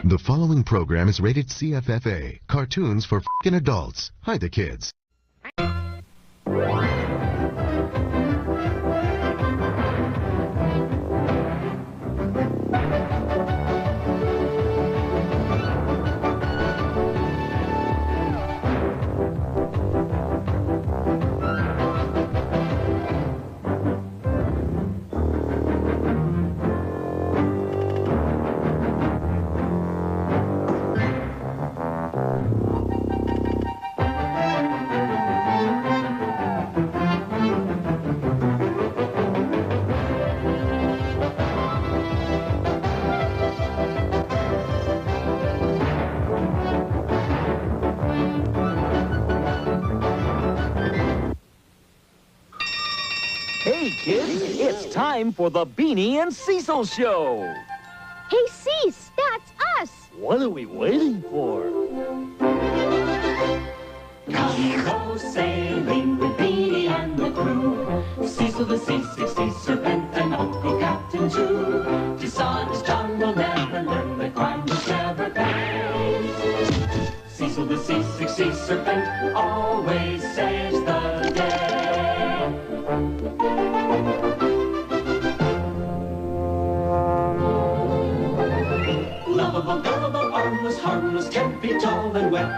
The following program is rated CFFA, cartoons for f***ing adults. Hide the kids. Hey, kids, it's time for the Beanie and Cecil Show. Hey, Cease, that's us. What are we waiting for? Come go sailing with Beanie and the crew. Cecil the Sea Serpent and Uncle Captain too. Dishonest John will never learn that crime was never pays. Cecil the Sea Serpent always saves the day. Lovable, gullible, armless, harmless, can't be tall and wet.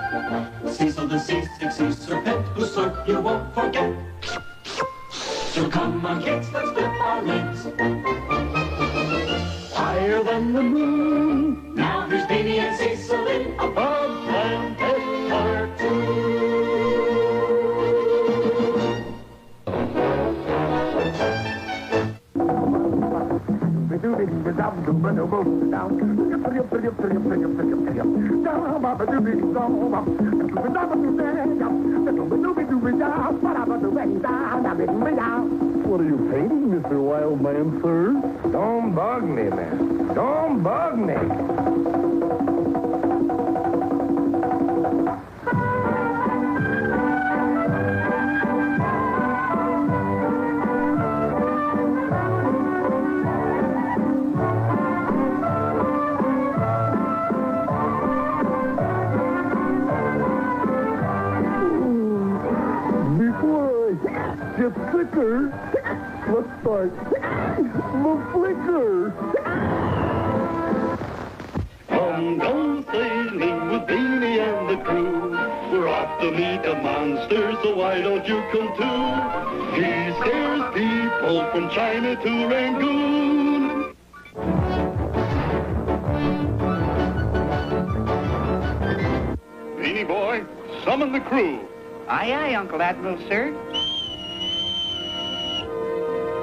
Cecil the Sea Serpent, whose sort you won't forget. So come on, kids, let's flip our wings higher than the moon. Now here's Beanie and Cecil in above and Part 2. What are you painting, Mr. Wildman, sir? Don't bug me, man. Don't bug me. Get sicker. Let's start the flicker. Come go sailing with Beanie and the crew. We're off to meet a monster, so why don't you come too? He scares people from China to Rangoon. Beanie boy, summon the crew. Aye, aye, Uncle Admiral, sir.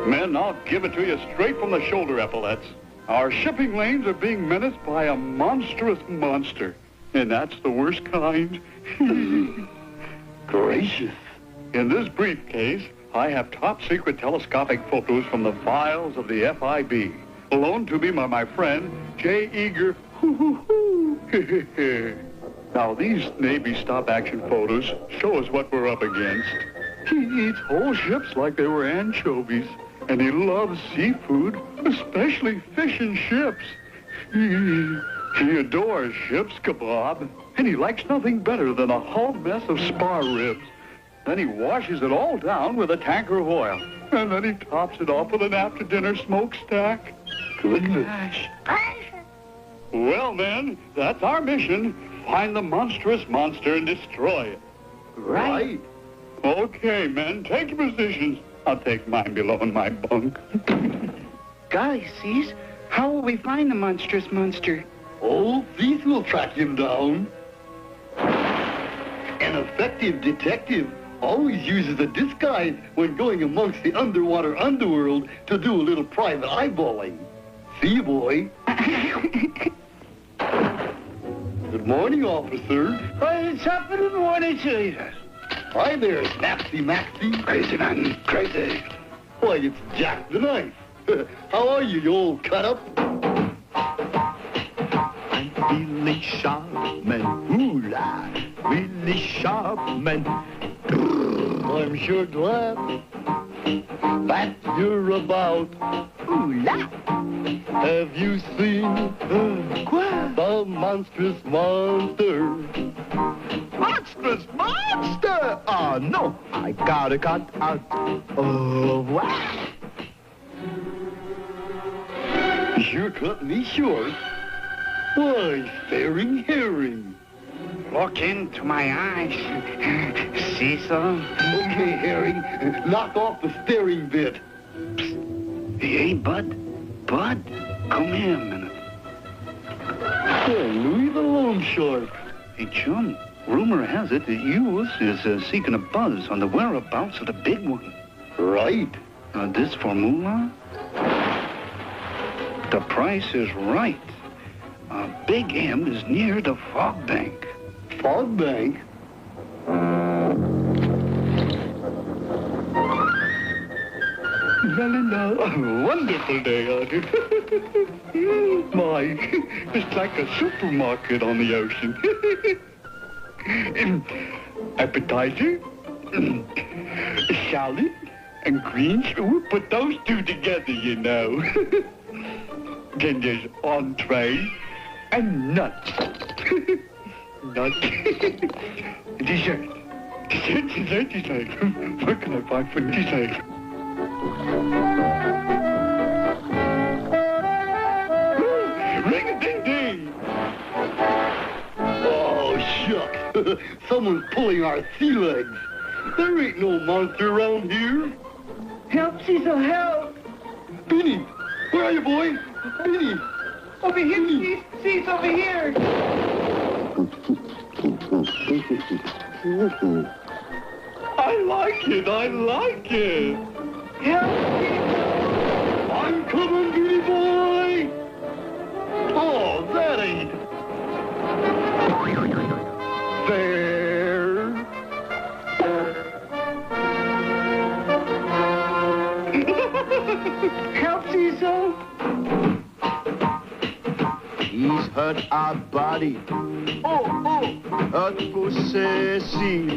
Men, I'll give it to you straight from the shoulder, epaulets. Our shipping lanes are being menaced by a monstrous monster, and that's the worst kind. Gracious. In this briefcase, I have top-secret telescopic photos from the files of the FIB, loaned to me by my friend, J. Eager. Now, these Navy stop-action photos show us what we're up against. He eats whole ships like they were anchovies. And he loves seafood, especially fish and chips. He adores ship's kebab, and he likes nothing better than a whole mess of spar ribs. Then he washes it all down with a tanker of oil, and then he tops it off with an after-dinner smokestack. Goodness. Well, then, that's our mission. Find the monstrous monster and destroy it. Right. Okay, men, take your positions. I'll take mine below in my bunk. Golly, Cease, how will we find the monstrous monster? Oh, Cease will track him down. An effective detective always uses a disguise when going amongst the underwater underworld to do a little private eyeballing. See you, boy. Good morning, officer. What's happening in the morning, Caesar? Hi there, Snapsy Maxie. Crazy, man, crazy. Why, it's Jack the Knife. How are you, you old cut-up? I'm really sharp, man. Ooh-la. Really sharp, man. I'm sure glad that you're about. Ooh-la. Have you seen the monstrous monster? Monstrous monster! Oh, no, I gotta cut out. Oh, wow. You're cutting me short. Why, staring herring. Look into my eyes, Cecil. Okay, herring, knock off the staring bit. Hey, Bud. Bud, come here a minute. Oh, Louis the Loan Shark. Hey, chum, rumor has it that you is seeking a buzz on the whereabouts of the big one. Right. This for moolah? The price is right. Big M is near the Fog Bank. Fog Bank? A wonderful day out here. My, it's like a supermarket on the ocean. Appetizer, salad, and greens. We put those two together, you know. Then there's entree and nuts. Nuts. Dessert. Dessert. What can I find for dessert? Ring-a-ding-ding! Oh, shucks. Someone's pulling our sea legs. There ain't no monster around here. Help, Cecil, help! Beanie, where are you, boy? Beanie! Over here, Cecil, over here! I like it. Help, I'm coming, Beanie boy! Oh, that ain't fair. Help, Cecil! He's hurt our body. Hurt Cecil.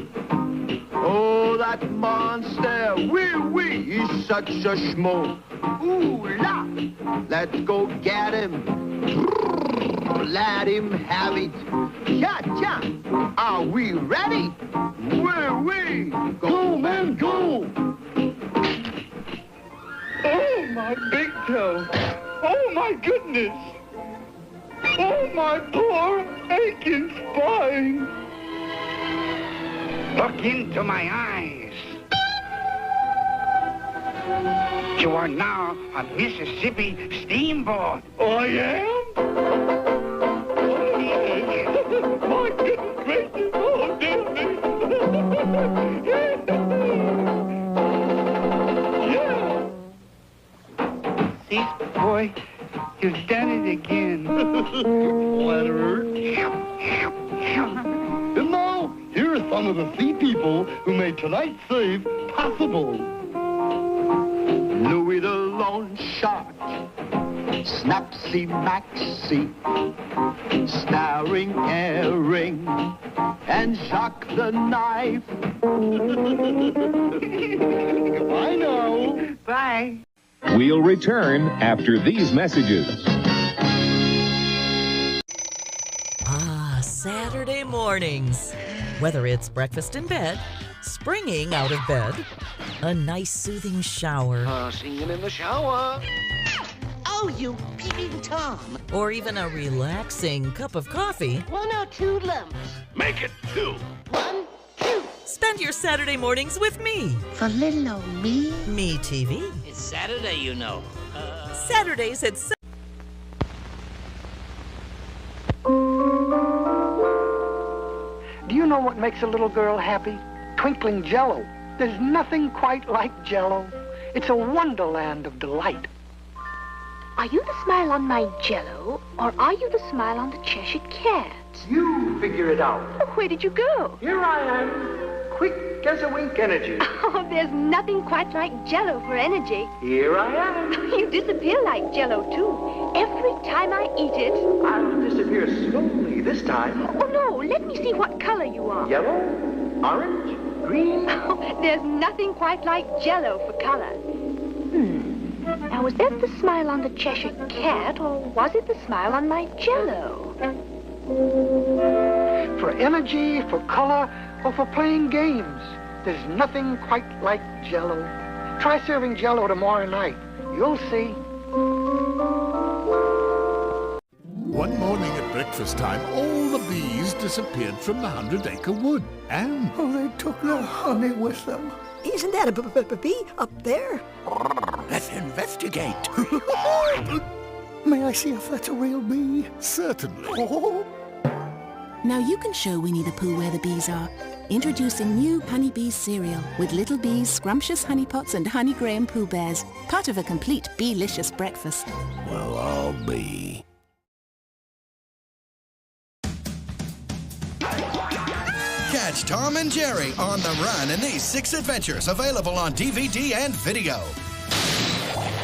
Oh, that monster, he's such a schmo. Ooh, la, let's go get him. Let him have it. Cha-cha, are we ready? Go, man, go! Oh, my big toe. Oh, my goodness. Oh, my poor aching spine. Look into my eyes. You are now a Mississippi steamboat. I am? Oh, yes. My goodness gracious. Oh, dear me. Yeah. See, boy, you've done it again. Flatterer. And now, here are some of the sea people who made tonight's save possible. Louis the Loan Shark, Snapsy Maxie, Staring Herring, and Jacques the Knife. I know. Bye. We'll return after these messages. Saturday mornings. Whether it's breakfast in bed, springing out of bed, a nice soothing shower, Singing in the shower. Oh, you peeping Tom. or even a relaxing cup of coffee, 1 or 2 lumps. Make it 2. 1, 2. spend your Saturday mornings with me. For little old me. Me TV. It's Saturday, you know. Saturdays at Do you know what makes a little girl happy? Twinkling Jell-O. There's nothing quite like Jell-O. It's a wonderland of delight. Are you the smile on my Jell-O, or are you the smile on the Cheshire Cat? You figure it out. Oh, where did you go? Here I am, quick as a wink energy. Oh, there's nothing quite like Jell-O for energy. Here I am. You disappear like Jell-O, too. Every time I eat it. I'll disappear slowly this time. Oh, no, let me see what color you are. Yellow, orange, green. Oh, there's nothing quite like Jell-O for color. Now, was that the smile on the Cheshire Cat, or was it the smile on my Jell-O? For energy, for color, or for playing games, there's nothing quite like Jell-O. Try serving Jell-O tomorrow night. You'll see. One morning at breakfast time, all the bees disappeared from the 100-acre wood. And... Oh, they took their honey with them. Isn't that a bee up there? Let's investigate. May I see if that's a real bee? Certainly. Now you can show Winnie the Pooh where the bees are. Introducing new Honey Bee cereal with little bees, scrumptious honey pots and honey graham Pooh Bears. Part of a complete bee-licious breakfast. Well, I'll be. Catch Tom and Jerry on the run in these 6 adventures available on DVD and video.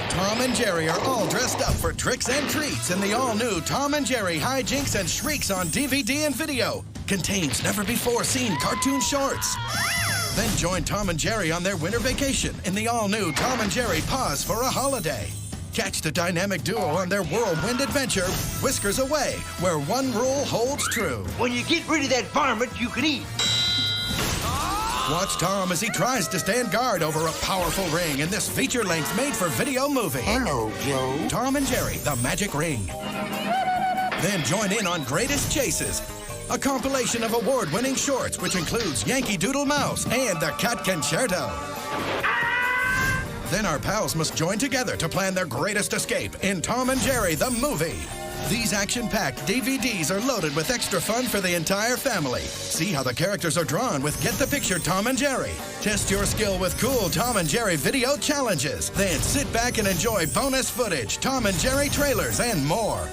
Tom and Jerry are all dressed up for tricks and treats in the all-new Tom and Jerry Hijinks and Shrieks on DVD and video. Contains never-before-seen cartoon shorts. Then join Tom and Jerry on their winter vacation in the all-new Tom and Jerry Pause for a Holiday. Catch the dynamic duo on their whirlwind adventure, Whiskers Away, where one rule holds true. When you get rid of that varmint, you can eat. Watch Tom as he tries to stand guard over a powerful ring in this feature-length made-for-video movie. Hello, Joe. Tom and Jerry, The Magic Ring. Then join in on Greatest Chases, a compilation of award-winning shorts which includes Yankee Doodle Mouse and the Cat Concerto. Then our pals must join together to plan their greatest escape in Tom and Jerry, the movie. These action-packed DVDs are loaded with extra fun for the entire family. See how the characters are drawn with Get the Picture Tom and Jerry. Test your skill with cool Tom and Jerry video challenges. Then sit back and enjoy bonus footage, Tom and Jerry trailers, and more.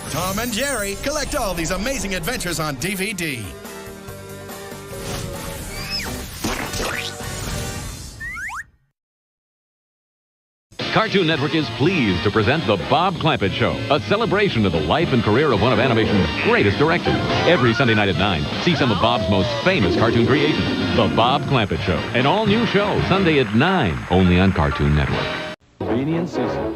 Tom and Jerry, collect all these amazing adventures on DVD. Cartoon Network is pleased to present The Bob Clampett Show, a celebration of the life and career of one of animation's greatest directors. Every Sunday night at 9, see some of Bob's most famous cartoon creations. The Bob Clampett Show, an all-new show, Sunday at 9, only on Cartoon Network. Beanie and Cecil.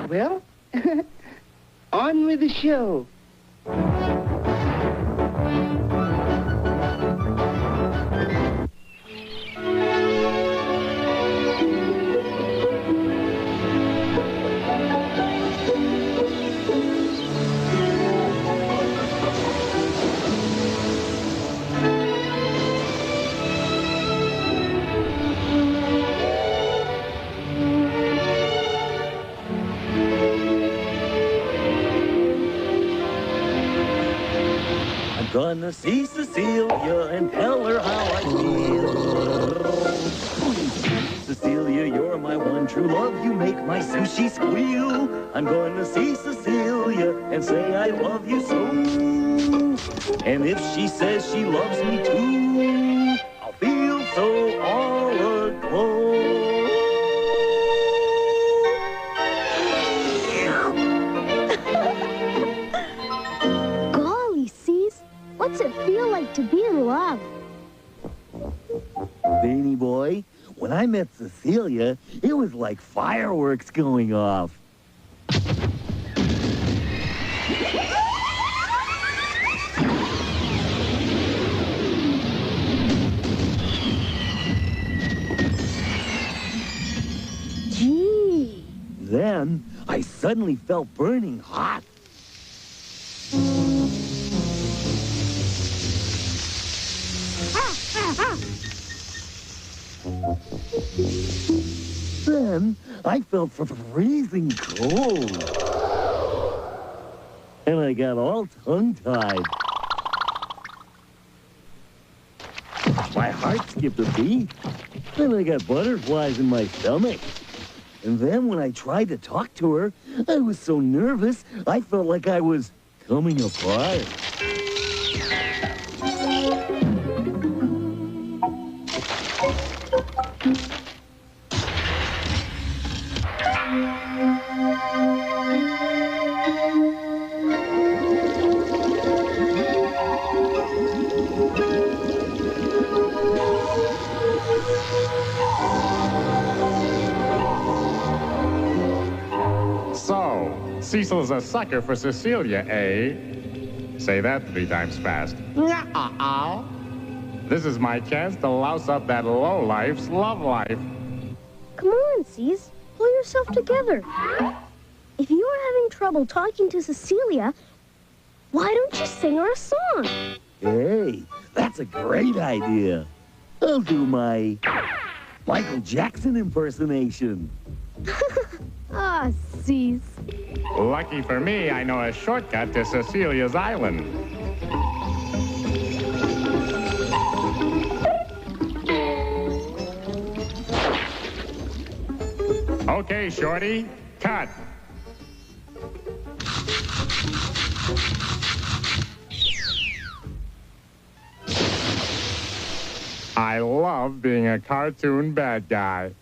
Well, on with the show. Gonna see Cecilia and tell her how I feel. Cecilia, you're my one true love. You make my sushi squeal. I'm gonna see Cecilia and say I love you so. And if she says she loves me too, I'll feel so all aglow. What's it feel like to be in love? Beanie Boy, when I met Cecilia, it was like fireworks going off. Gee. then I suddenly felt burning hot. Then I felt freezing cold. And I got all tongue-tied. My heart skipped a beat. Then I got butterflies in my stomach. And then when I tried to talk to her, I was so nervous, I felt like I was coming apart. Cecil's a sucker for Cecilia, eh? Say that 3 times fast. This is my chance to louse up that lowlife's love life. Come on, Cease. Pull yourself together. If you're having trouble talking to Cecilia, why don't you sing her a song? Hey, that's a great idea. I'll do my Michael Jackson impersonation. Ah, Cease. Lucky for me, I know a shortcut to Cecilia's island. Okay, Shorty, cut. I love being a cartoon bad guy.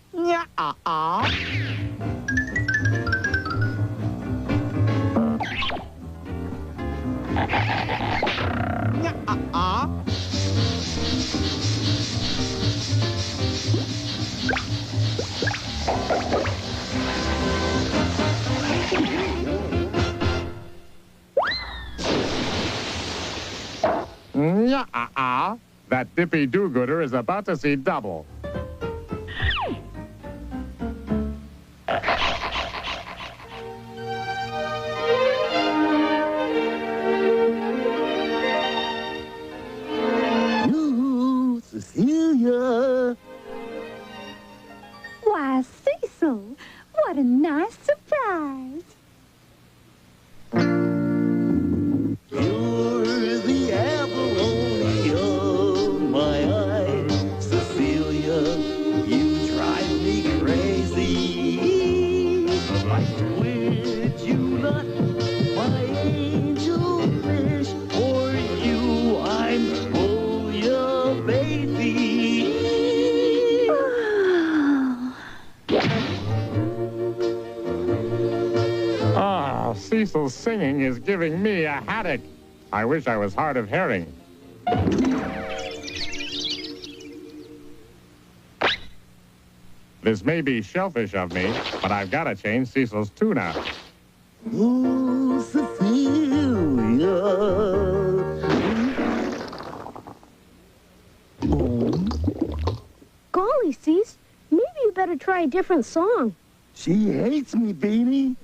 That dippy do-gooder is about to see double. Ooh, Cecilia. Why, Cecil, what a nice surprise. You're the abalone of my eye, Cecilia. You drive me crazy. I quit you not, my angel fish. For you, I'm bouillabaisse. Cecil's singing is giving me a headache. I wish I was hard of hearing. This may be shellfish of me, but I've got to change Cecil's tuna. Oh, Cecilia. Golly, Cease, maybe you better try a different song. She hates me, Beanie.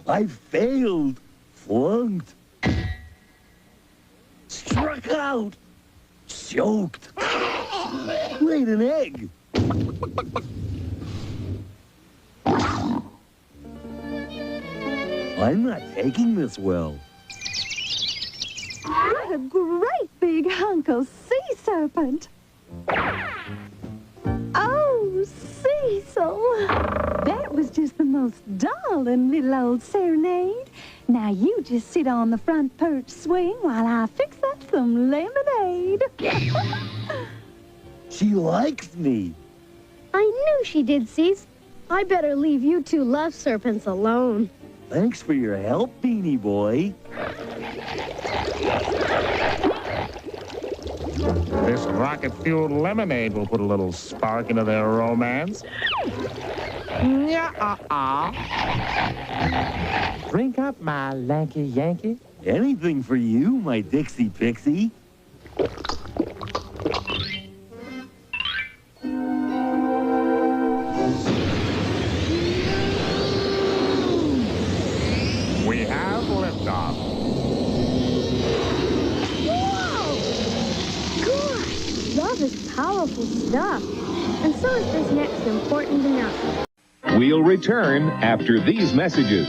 I failed. Flunked. Struck out. Choked. Laid an egg. I'm not taking this well. What a great big hunk of sea serpent. Oh, Cecil, that was just the most darling little old serenade. Now you just sit on the front perch swing while I fix up some lemonade. She likes me. I knew she did, Cease. I better leave you 2 love serpents alone. Thanks for your help, Beanie Boy. This rocket-fueled lemonade will put a little spark into their romance. Drink up, my lanky Yankee. Anything for you, my Dixie Pixie. have liftoff. Whoa! Gosh, love is powerful stuff. And so is this next important announcement. We'll return after these messages.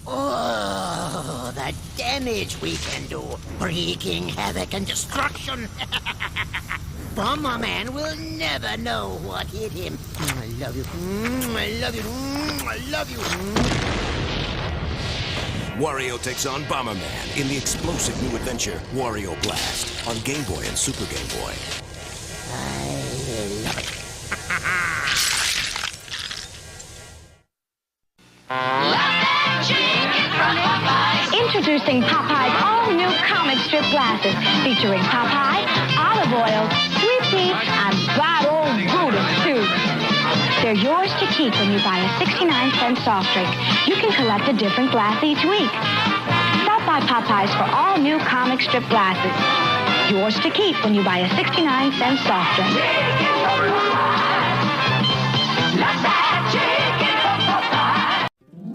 Oh, the damage we can do, wreaking havoc and destruction. Bomberman will never know what hit him. I love you. I love you. I love you. Wario takes on Bomberman in the explosive new adventure, Wario Blast, on Game Boy and Super Game Boy. I love it. Introducing Popeye's all-new comic strip glasses, featuring Popeye, Olive Oil, Sweet Pea, and that old Brutus, too. They're yours to keep when you buy a 69-cent soft drink. You can collect a different glass each week. Stop by Popeye's for all new comic strip glasses. Yours to keep when you buy a 69-cent soft drink.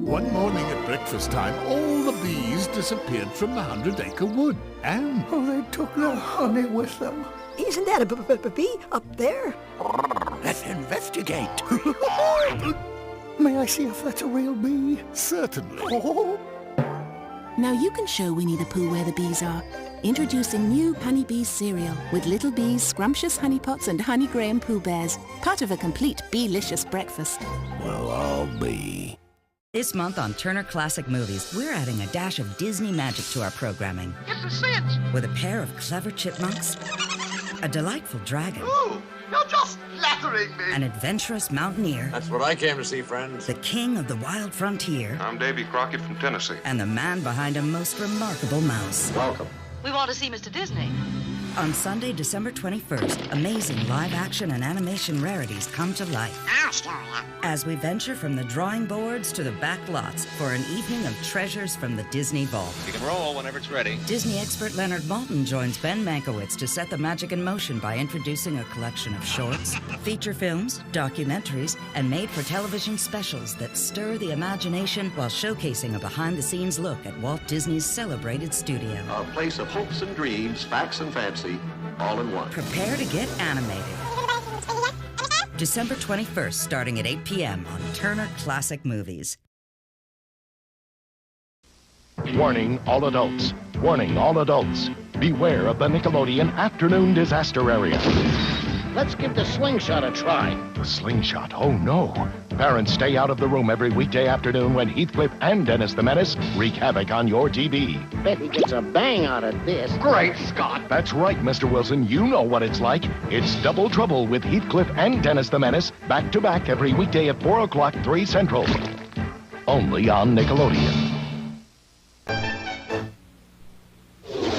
One morning at breakfast time, all the bees disappeared from the 100-acre wood. And... Oh, they took the honey with them. Isn't that a bee up there? Let's investigate. May I see if that's a real bee? Certainly. Oh. Now you can show Winnie the Pooh where the bees are. Introducing new Honey Bee cereal with Little Bees, Scrumptious Honey Pots and Honey Graham Pooh Bears. Part of a complete bee-licious breakfast. Well, I'll be. This month on Turner Classic Movies, we're adding a dash of Disney magic to our programming. It's a cinch. With a pair of clever chipmunks, a delightful dragon. Ooh, you're just flattering me. An adventurous mountaineer. That's what I came to see, friends. The king of the wild frontier. I'm Davy Crockett from Tennessee. And the man behind a most remarkable mouse. Welcome. We want to see Mr. Disney. On Sunday, December 21st, amazing live-action and animation rarities come to life. As we venture from the drawing boards to the back lots for an evening of treasures from the Disney Vault. You can roll whenever it's ready. Disney expert Leonard Maltin joins Ben Mankiewicz to set the magic in motion by introducing a collection of shorts, feature films, documentaries, and made-for-television specials that stir the imagination while showcasing a behind-the-scenes look at Walt Disney's celebrated studio. A place of hopes and dreams, facts and fancy, all in one. Prepare to get animated. December 21st, starting at 8 p.m. on Turner Classic Movies. Warning all adults. Warning all adults. Beware of the Nickelodeon Afternoon Disaster Area. Let's give the slingshot a try. The slingshot? Oh, no. Parents, stay out of the room every weekday afternoon when Heathcliff and Dennis the Menace wreak havoc on your TV. Bet he gets a bang out of this. Great Scott! That's right, Mr. Wilson. You know what it's like. It's Double Trouble with Heathcliff and Dennis the Menace, back-to-back every weekday at 4 o'clock, 3 Central. Only on Nickelodeon.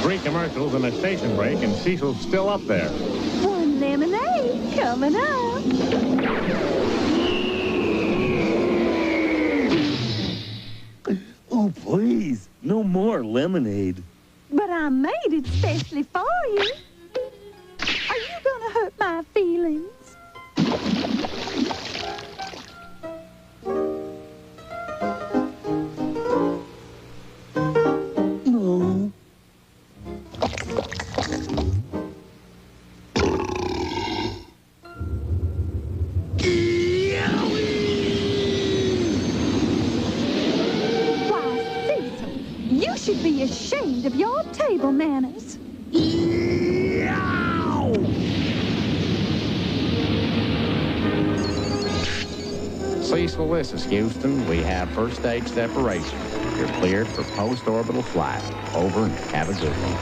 3 commercials and a station break, and Cecil's still up there. One lemonade coming up. Oh, please, no more lemonade. But I made it specially for you. Are you gonna hurt my feelings? No. You should be ashamed of your table manners. Cecil, this is Houston. We have first stage separation. You're cleared for post-orbital flight. Over and have a good one.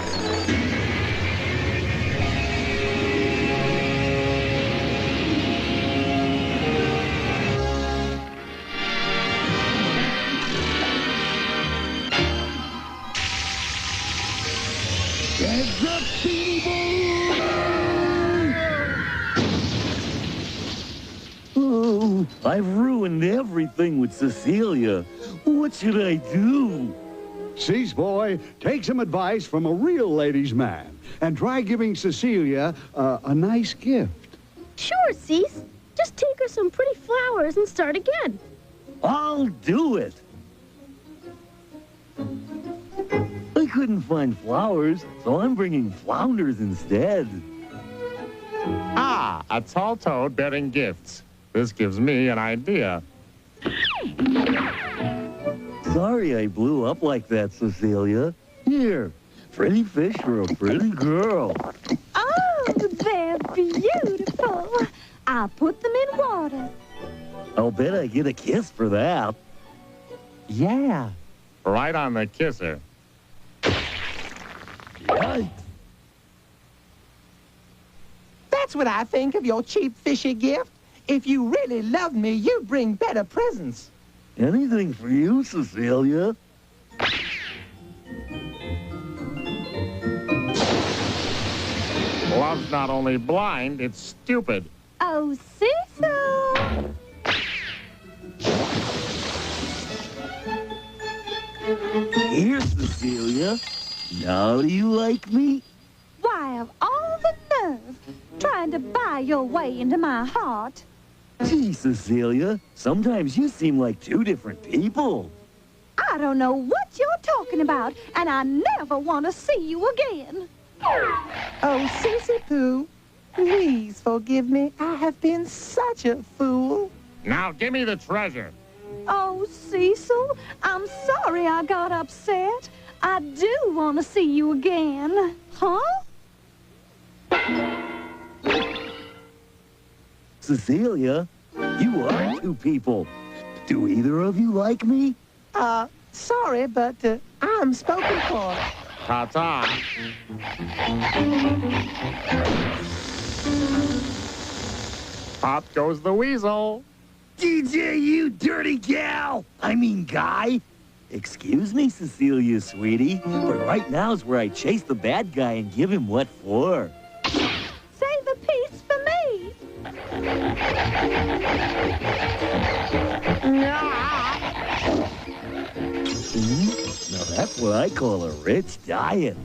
Oh, I've ruined everything with Cecilia. What should I do? Cease, boy, take some advice from a real ladies' man and try giving Cecilia a nice gift. Sure, Cease. Just take her some pretty flowers and start again. I'll do it. I couldn't find flowers, so I'm bringing flounders instead. Ah, a tall toad bearing gifts. This gives me an idea. Sorry I blew up like that, Cecilia. Here, pretty fish for a pretty girl. Oh, they're beautiful. I'll put them in water. I'll bet I get a kiss for that. Yeah. Right on the kisser. Yikes. That's what I think of your cheap, fishy gift. If you really loved me, you'd bring better presents. Anything for you, Cecilia. Love's not only blind, it's stupid. Oh, Cecil! Here, Cecilia. Now do you like me? Why, of all the nerve, trying to buy your way into my heart. Gee, Cecilia, sometimes you seem like two different people. I don't know what you're talking about, and I never want to see you again. Oh, Cece Pooh, please forgive me. I have been such a fool. Now give me the treasure. Oh, Cecil, I'm sorry I got upset. I do want to see you again. Huh? Cecilia, you are two people. Do either of you like me? Sorry, but I'm spoken for. Ta-ta. Pop goes the weasel. DJ, you dirty gal! I mean guy. Excuse me, Cecilia, sweetie, but right now's where I chase the bad guy and give him what for. Save a piece for me. Now that's what I call a rich diet.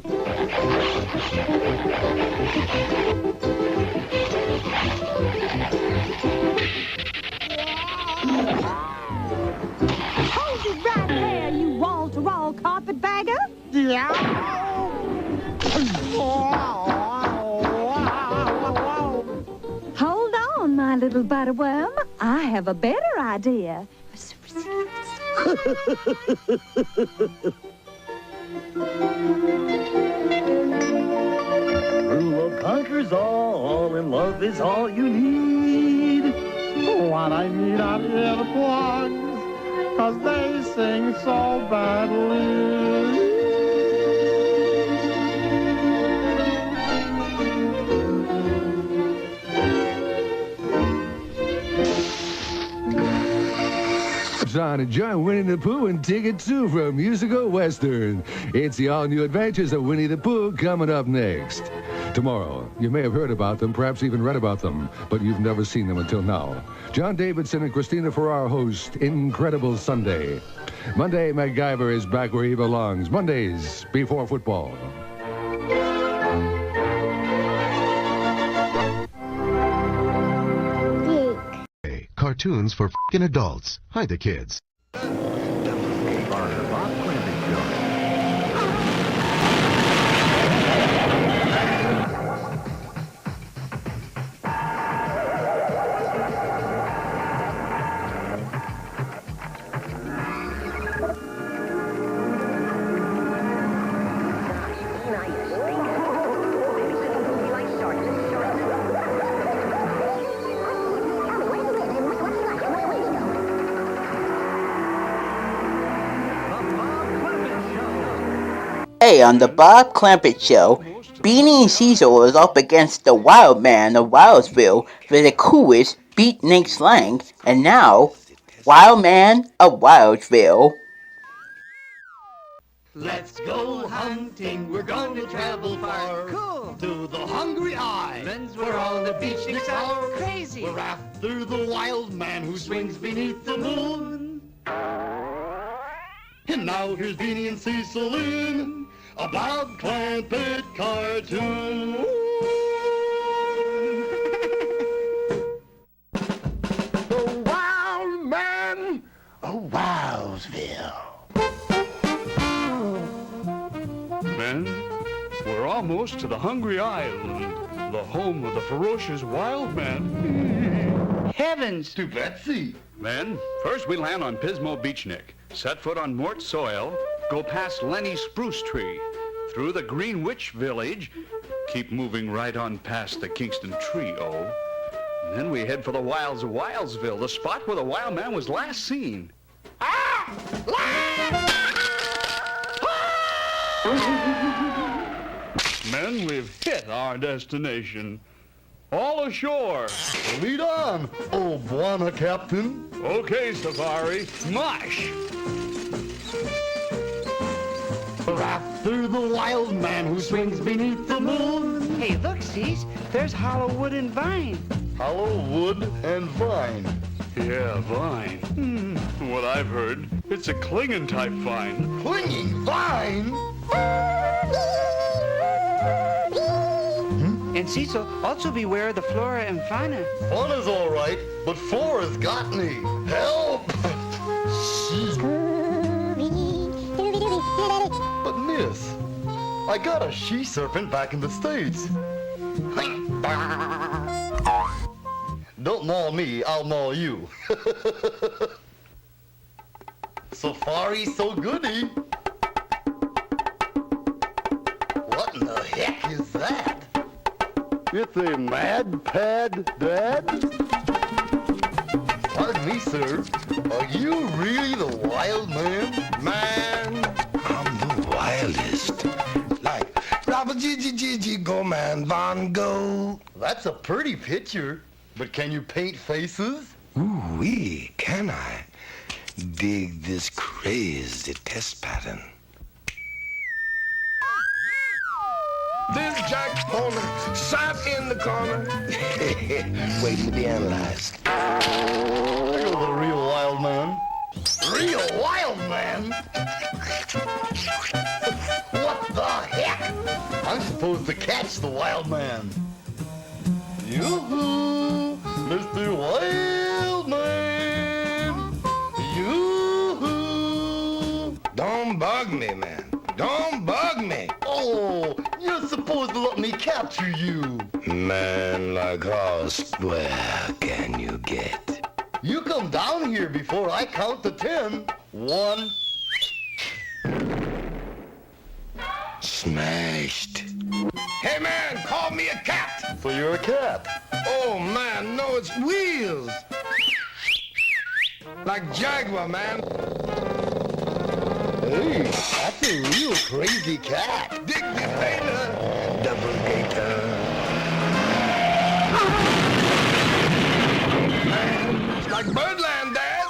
Hold it right there, you wall-to-wall carpetbagger. Hold on, my little butterworm. I have a better idea. True love conquers all, and love is all you need. What I need are earplugs, 'cause they sing so badly. On and join Winnie the Pooh and Ticket 2 for a musical western. It's the all-new adventures of Winnie the Pooh coming up next. Tomorrow, you may have heard about them, perhaps even read about them, but you've never seen them until now. John Davidson and Christina Ferrar host Incredible Sunday. Monday, MacGyver is back where he belongs. Mondays, before football. Cartoons for f***ing adults. Hi, the kids. Hey, on the Bob Clampett Show, Beanie and Cecil was up against the Wild Man of Wildsville for the coolest beatnik slang, and now, Wild Man of Wildsville. Let's go hunting, we're gonna travel far. Cool. To the Hungry Islands, where all the beachniks are crazy. We're after the wild man who swings beneath the moon. And now here's Beanie and Cecil in a Bob Clampett cartoon. Wildsville. Men, we're almost to the Hungry Island, the home of the ferocious wild man. Heavens! To Betsy. Men, first we land on Pismo Beachnik, set foot on Mort soil, go past Lenny Spruce Tree, through the Green Witch Village, keep moving right on past the Kingston Trio. And then we head for the wilds of Wildsville, the spot where the wild man was last seen. Men, we've hit our destination. All ashore. Lead on, oh Buana Captain. Okay, Safari, mush. We're after the wild man who swings beneath the moon. Hey, look, Cease. There's hollow wood and vine. Hollow wood and vine. Yeah, vine. What I've heard, it's a clinging type vine. Clinging vine? And Cecil, also beware of the flora and fauna. Fauna's all right, but flora's got me. Help! But miss, I got a she-serpent back in the States. Don't maul me, I'll maul you. Safari so goody. What in the heck is that? It's a Mad Pad Dad? Pardon me, sir. Are you really the wild man? Man, I'm the wildest. Like Robert Gigi Go Man Von Go. That's a pretty picture, but can you paint faces? Ooh-wee, can I? Dig this crazy test pattern. This Jack Horner sat in the corner, waiting to be analyzed. There goes a real wild man. Real wild man? What the heck? I'm supposed to catch the wild man. Yoo-hoo, Mr. Wildman. Yoo-hoo. Don't bug me, man. Don't bug me. Oh, you're supposed to let me capture you. Man, like how square can you get? You come down here before I count to 10. 1. Smashed. Hey, man, call me a cat. So you're a cat. Oh, man, no, it's wheels. Like Jaguar, man. Hey, that's a real crazy cat. Dig me later, double gator. Man, it's like Birdland, Dad.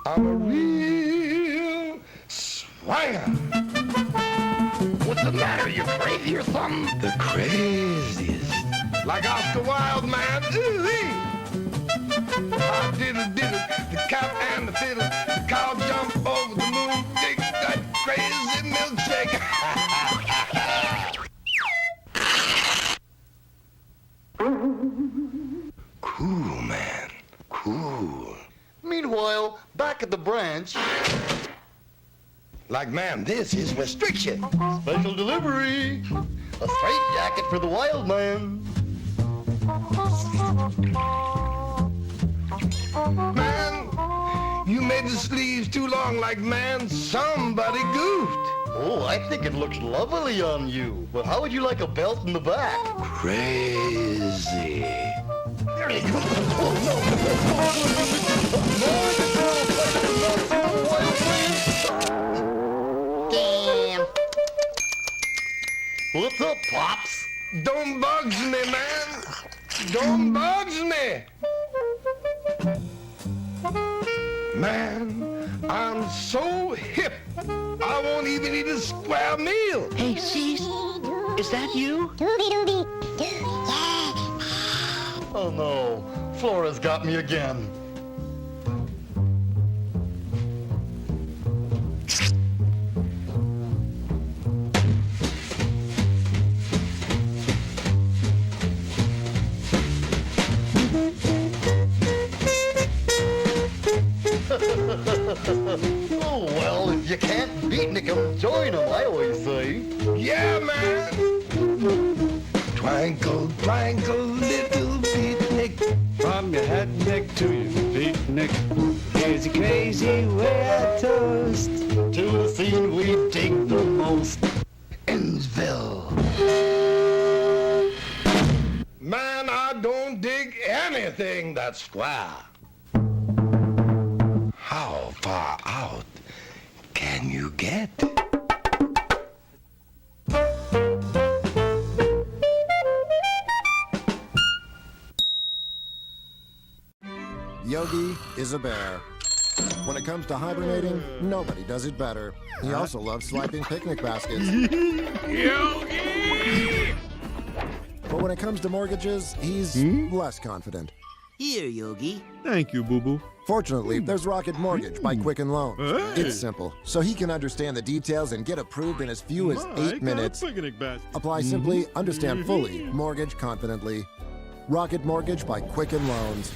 I'm a real swanger. What's the matter, you crazy or something? The craziest. Like Oscar Wilde, man. Ooh-wee. I diddle, the cap and the fiddle, the cow jump over the moon, dig that crazy milkshake. Cool, man, cool. Meanwhile, back at the branch. Like, man, this is restriction. Special delivery. A straight jacket for the wild man. Man, you made the sleeves too long, like, man, somebody goofed. Oh, I think it looks lovely on you. But how would you like a belt in the back? Crazy. There he goes. Oh, no. Damn. What's up, Pops? Don't bugs me, man. Don't bugs me. Man, I'm so hip, I won't even eat a square meal. Hey, Cease, is that you? Oh no, Flora's got me again. a hat neck to your beatnik. Here's a crazy way I toast to the scene we dig the most. Ennsville. Man, I don't dig anything that's square. How far out can you get? Yogi is a bear. When it comes to hibernating, nobody does it better. He also loves swiping picnic baskets. Yogi! But when it comes to mortgages, he's less confident. Here, Yogi. Thank you, Boo-Boo. Fortunately, there's Rocket Mortgage by Quicken Loans. It's simple, so he can understand the details and get approved in as few as 8 minutes. Apply simply, understand fully, mortgage confidently. Rocket Mortgage by Quicken Loans.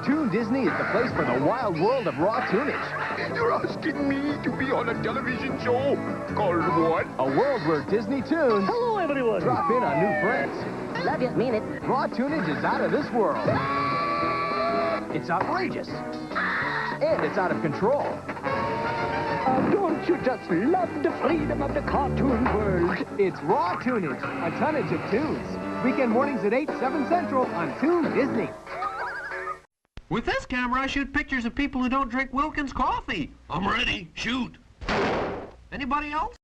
Toon Disney is the place for the wild world of raw tunage. You're asking me to be on a television show called what? A world where Disney Toons Hello, everyone. drop in on new friends. Love you, mean it. Raw tunage is out of this world. It's outrageous. And it's out of control. Don't you just love the freedom of the cartoon world? It's raw tunage, a tonnage of tunes. Weekend mornings at 8, 7 Central on Toon Disney. With this camera, I shoot pictures of people who don't drink Wilkins coffee. I'm ready. Shoot. Anybody else?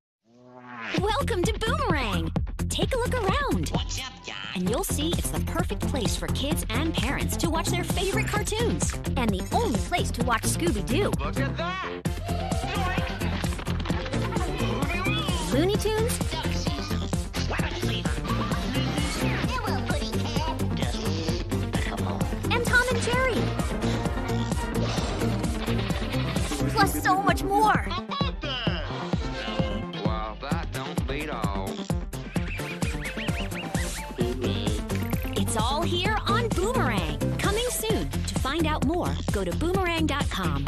Welcome to Boomerang. Take a look around. What's up, John? And you'll see it's the perfect place for kids and parents to watch their favorite cartoons. And the only place to watch Scooby-Doo. Look at that. Looney Tunes. And Tom and Jerry. Plus so much more. Well, that don't beat all. It's all here on Boomerang. Coming soon. To find out more, go to boomerang.com.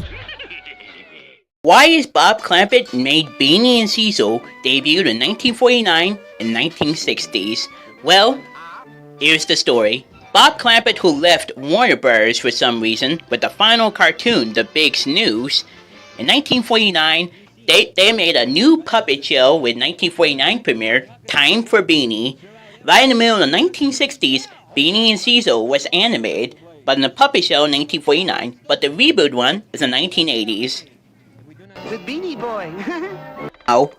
Why is Bob Clampett made Beanie and Cecil debuted in 1949 and 1960s? Well, here's the story. Bob Clampett, who left Warner Bros. For some reason with the final cartoon, The Big Snooze, in 1949, they made a new puppet show with 1949 premiere, Time for Beanie. Right in the middle of the 1960s, Beanie and Cecil was animated, but in the puppet show in 1949, but the reboot one is in the 1980s. With Beanie Boy. Now,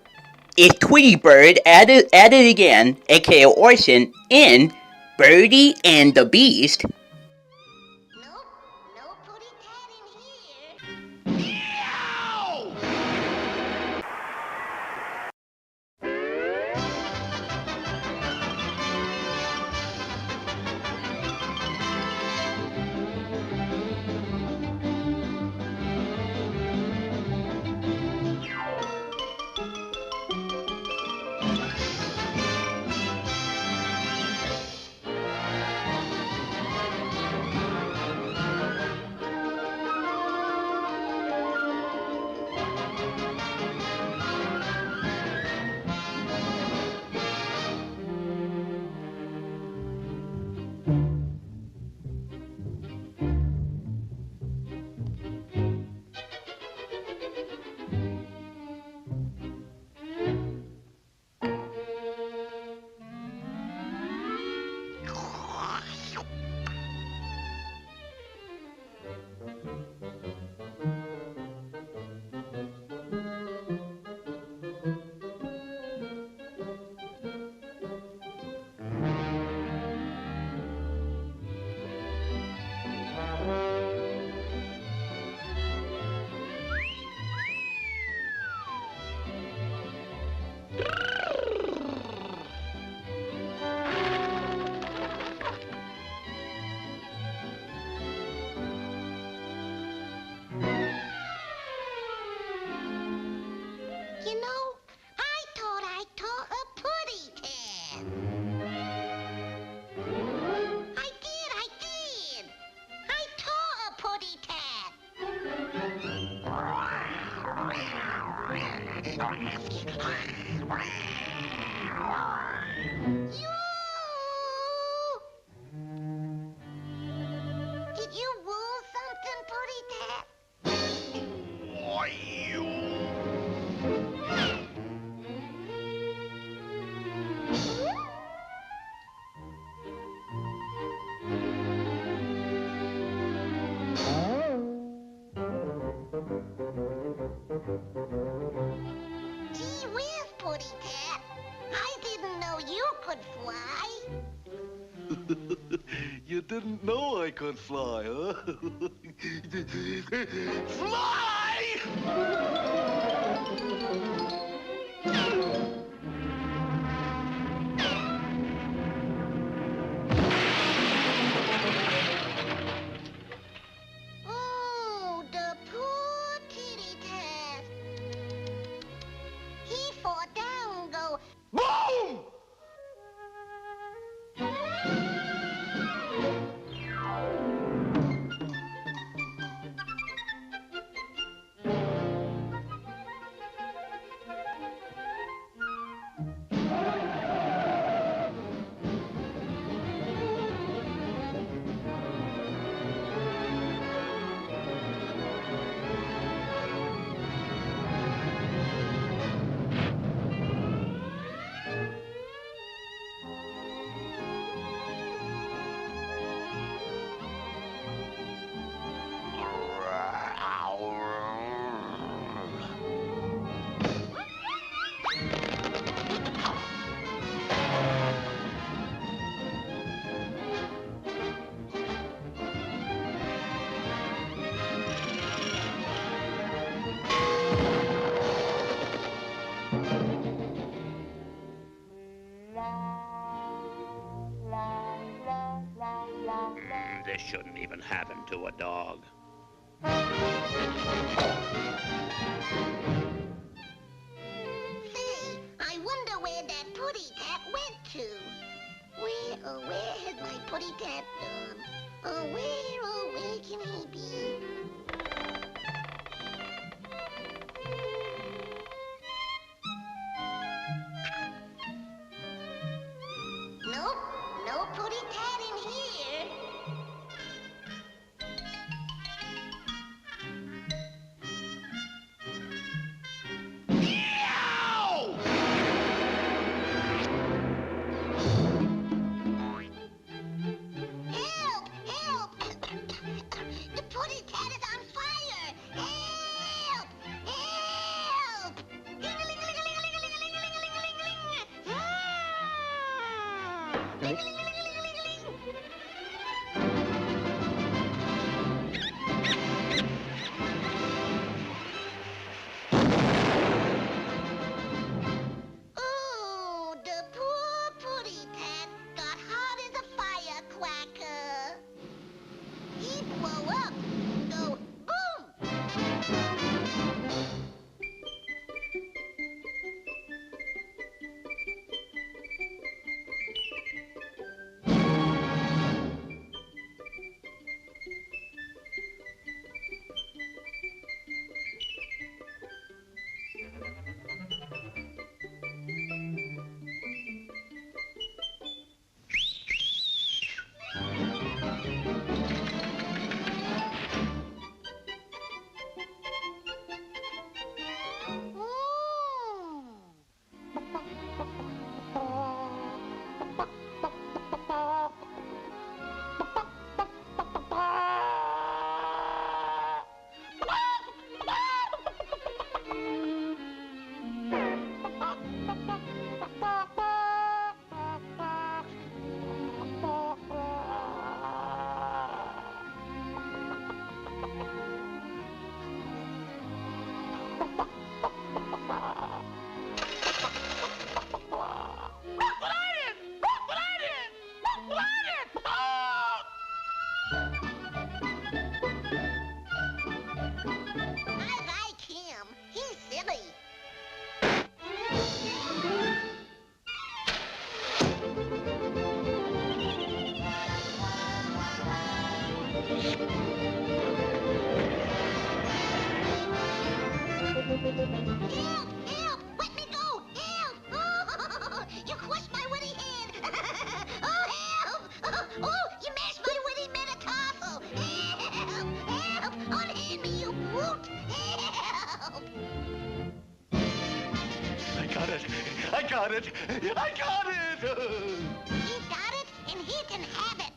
it's Tweety Bird at it again, aka Orson, in Birdie and the Beast. Did you wool something, Pooty Tat? Why, you... Gee whiz, Pooty Tat. I didn't know you could fly. You didn't know I could fly, huh? Oh, the poor kitty cat. He fall down, go boom! This shouldn't even happen to a dog. Say, I wonder where that Pooty Tat went to. Where has my Pooty Tat gone? Where can he be? Nope, no Pooty Tat in here. Help! Help! The Pooty Tat is on fire! Help! Help! Oh, the poor Pooty Tat got hot as a firecracker. He blow up, go boom! Oh, you mashed my witty metatarsal! got it! I got it! He got it, and he can have it.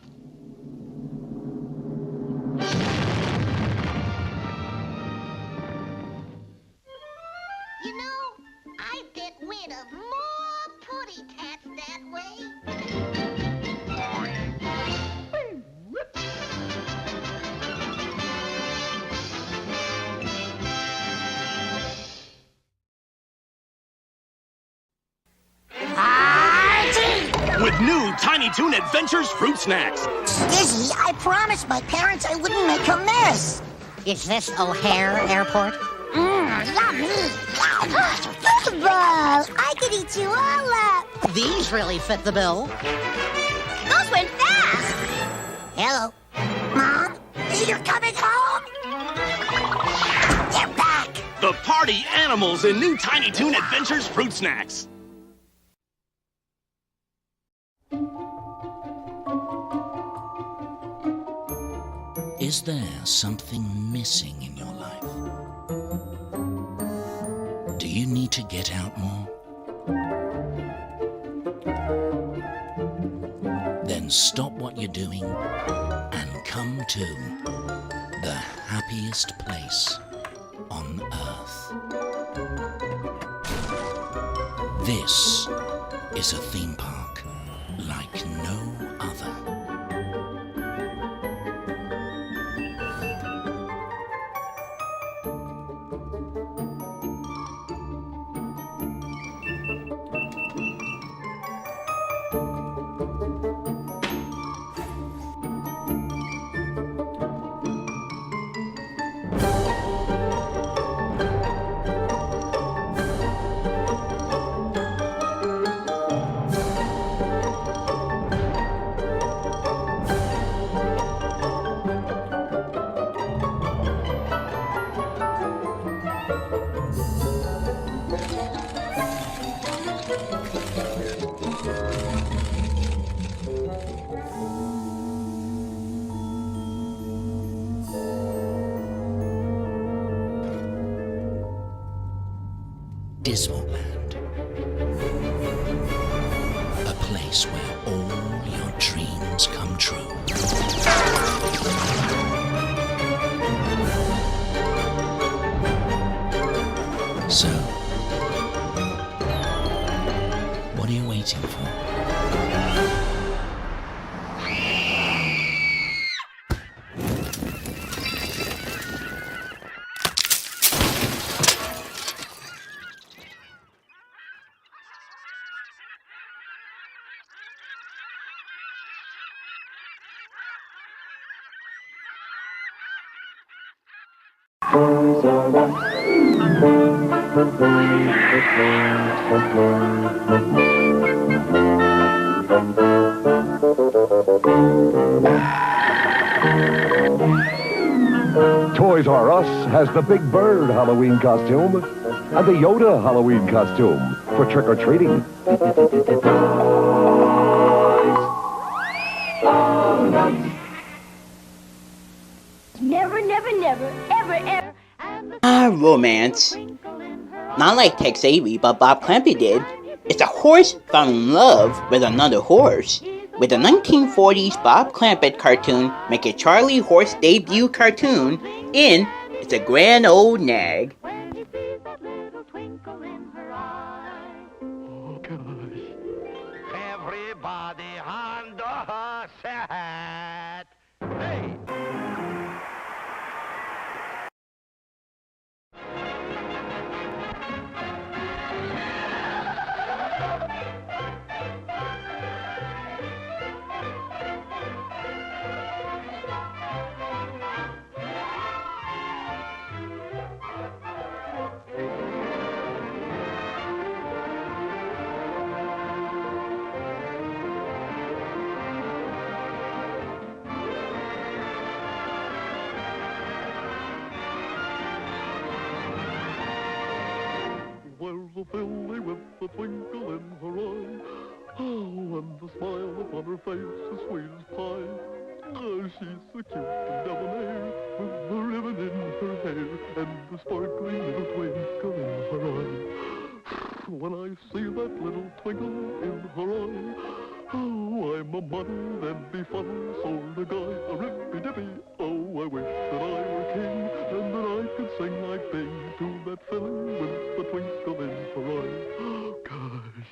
You know, I bet we'd have more putty tats that way. With new Tiny Toon Adventures Fruit Snacks. Dizzy, I promised my parents I wouldn't make a mess. Is this O'Hare Airport? Yummy! Football! I could eat you all up! These really fit the bill. Those went fast! Hello? Mom? You're coming home? Get back! The party animals in new Tiny Toon Adventures Fruit Snacks. Is there something missing in your life? Do you need to get out more? Then stop what you're doing and come to the happiest place on earth. This is a theme park like no other. Dismaland. A place where all your dreams come true. So, what are you waiting for? Toys R Us has the Big Bird Halloween costume and the Yoda Halloween costume for trick-or-treating. Never, never, never, ever, ever. Romance. Not like Tex Avery, but Bob Clampett did. It's a horse found in love with another horse. With the 1940s Bob Clampett cartoon make a Charlie Horse debut cartoon in It's a Grand Old Nag. Everybody on the set. Hey! Where's the filly with the twinkle in her eye? Oh, and the smile upon her face, as sweet as pie. Oh, she's so cute and debonair, with the ribbon in her hair, and the sparkling little twinkle in her eye. when I see that little twinkle in her eye. Oh, I'm a money then befuddled sort of guy, a rippy-dippy. Oh, I wish that I were king and that I could sing like Bing to that filly with the twinkle in her eye. Oh, gosh.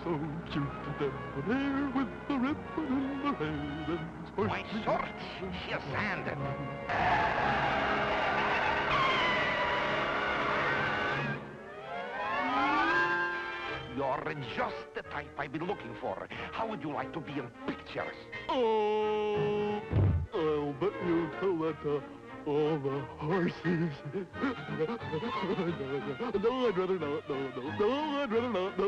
So cute and debonair with the ribbon in her hair and My shorts, she's sanded. You're just the type I've been looking for. How would you like to be in pictures? Oh, I'll bet you tell that to all the horses. No, I'd rather not. No, I'd rather not. No.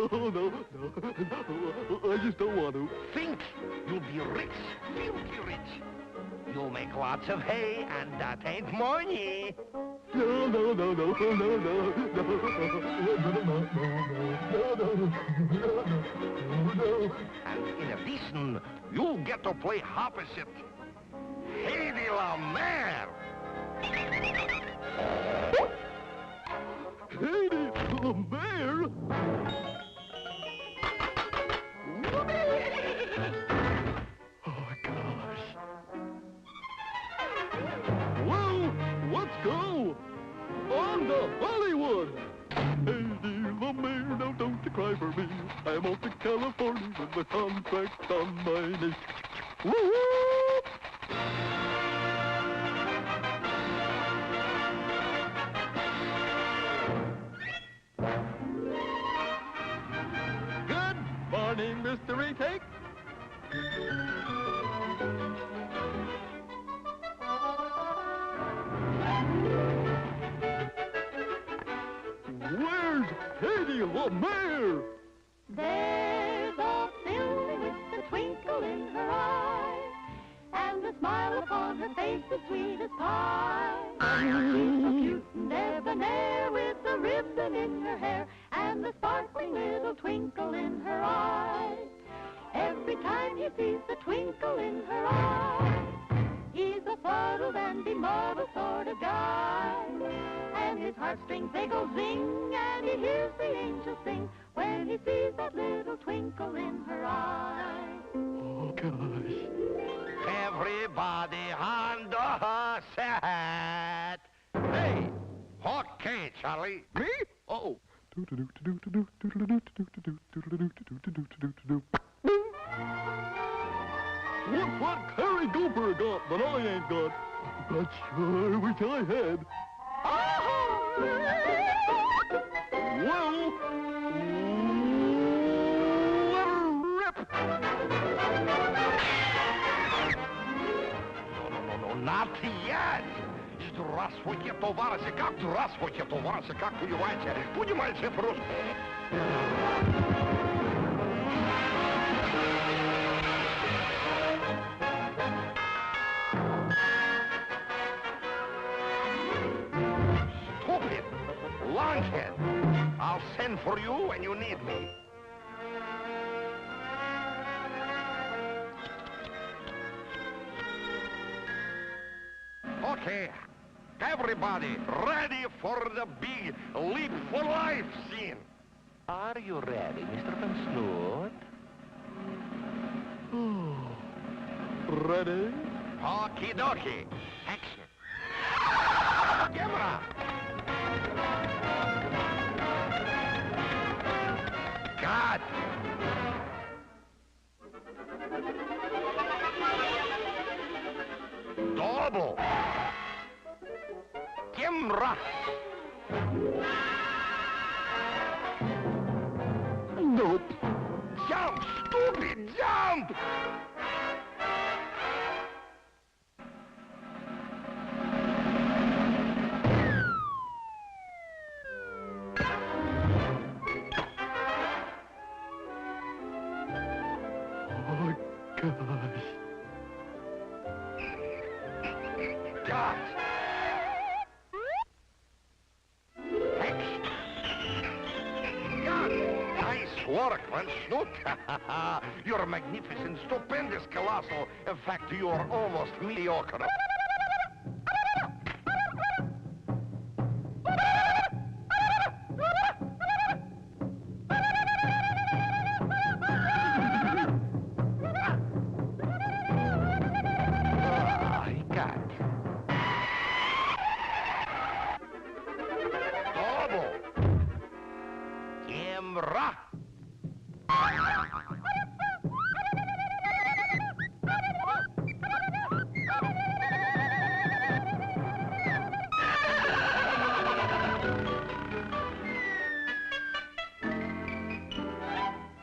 I just don't want to. Think you'll be rich, filthy rich. You'll make lots of hay, and that ain't money. No. And in addition, you'll get to play opposite Hedy Lamarr. Hedy Lamarr? Oh, gosh. Well, let's go on to Hollywood. Hedy Lamarr, now don't you cry for me. I'm off to California with the contract on my knee. Woo-hoo! Good morning, Mr. Retake. Where's Hedy Lamarr? There's a filly with a twinkle in her eye, and a smile upon her face as sweet as pie. She's so cute and debonair with a ribbon in her hair, and a sparkling little twinkle in her eye. Every time he sees the twinkle in her eye, he's a fuddled and bemuddled sort of guy. And his heartstrings, they go zing, and he hears the angels sing when he sees that little twinkle in her eye. Oh, gosh. Everybody on the set. Hey, okay, Charlie. Me? Oh. What's what Harry Gopher got that I ain't got? But sure wish I had. Well, let her rip. No, not yet. Здравствуйте, товарищи. Как здравствуйте, товарищи? Как понимаете? Понимаете просто. Stupid! Longhead! I'll send for you when you need me. Okay, everybody, ready for the big leap for life scene. Are you ready, Mr. Van Snoot? Ready? Okie dokie. Action. Camera. Cut. Double. Camera. Nope. Jump, stupid, jump! Oh, gosh. Cut. on, Snoot. You're magnificent, stupendous, colossal. In fact, you're almost mediocre. He got. Double. Camera.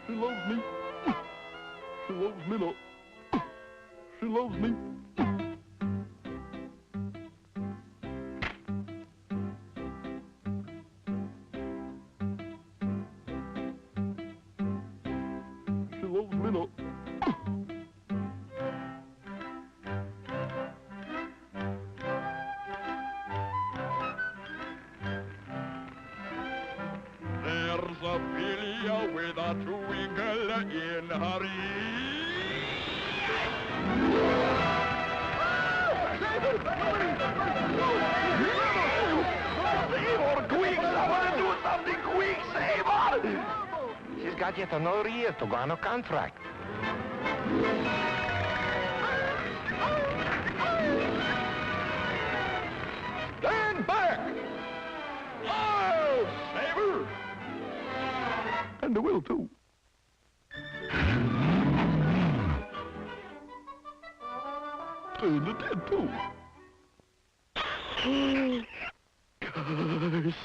She loves me. She loves me not. She loves me. She loves me not. There's Ophelia with a twinkle in her Save her, quick! Someone do something quick! Save her! She's got yet another year to go on a contract. Stand back! I'll save her! And I will too. And the dead too. Gosh.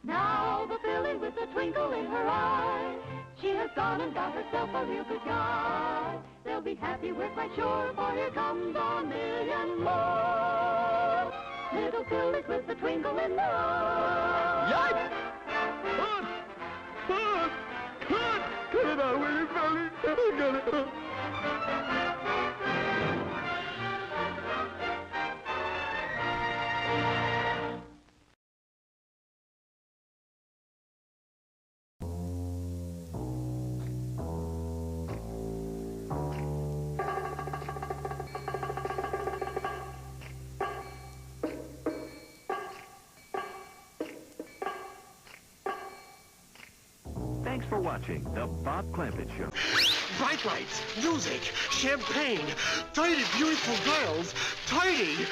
Now the filly with a twinkle in her eye, she has gone and got herself a real good guy. They'll be happy, we're quite sure, for here comes a million more. Little fillies with a twinkle in their eye. Yikes! Cut it out, will you, fellas? Cut it out. Thanks for watching The Bob Clampett Show. Bright lights, music, champagne, tidy, beautiful girls, tidy.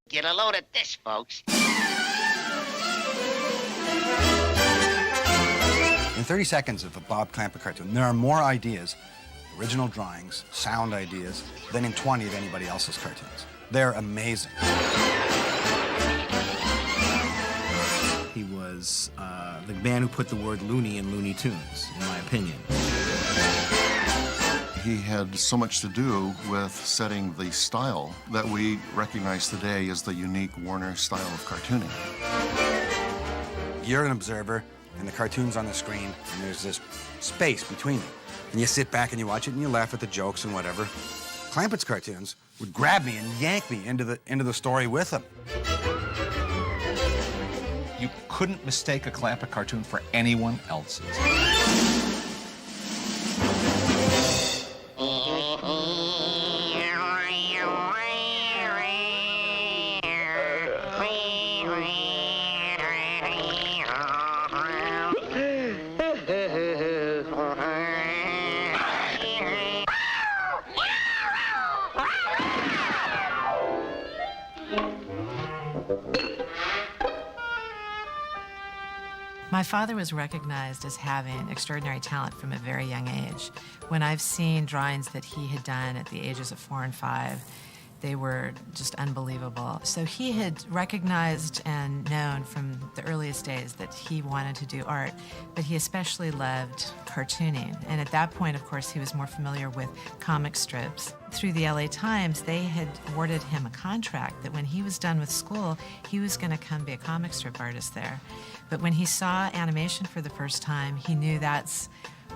Get a load of this, folks. In 30 seconds of a Bob Clampett cartoon, there are more ideas, original drawings, sound ideas, than in 20 of anybody else's cartoons. They're amazing. He was the man who put the word loony in Looney Tunes, in my opinion. He had so much to do with setting the style that we recognize today as the unique Warner style of cartooning. You're an observer, and the cartoon's on the screen, and there's this space between them. And you sit back and you watch it, and you laugh at the jokes and whatever. Clampett's cartoons would grab me and yank me into the story with him. You couldn't mistake a Clampett cartoon for anyone else's. My father was recognized as having extraordinary talent from a very young age. When I've seen drawings that he had done at the ages of 4 and 5, They were just unbelievable. So he had recognized and known from the earliest days that he wanted to do art, but he especially loved cartooning. And at that point, of course, he was more familiar with comic strips. Through the LA Times, they had awarded him a contract that when he was done with school, he was going to come be a comic strip artist there. But when he saw animation for the first time, he knew that's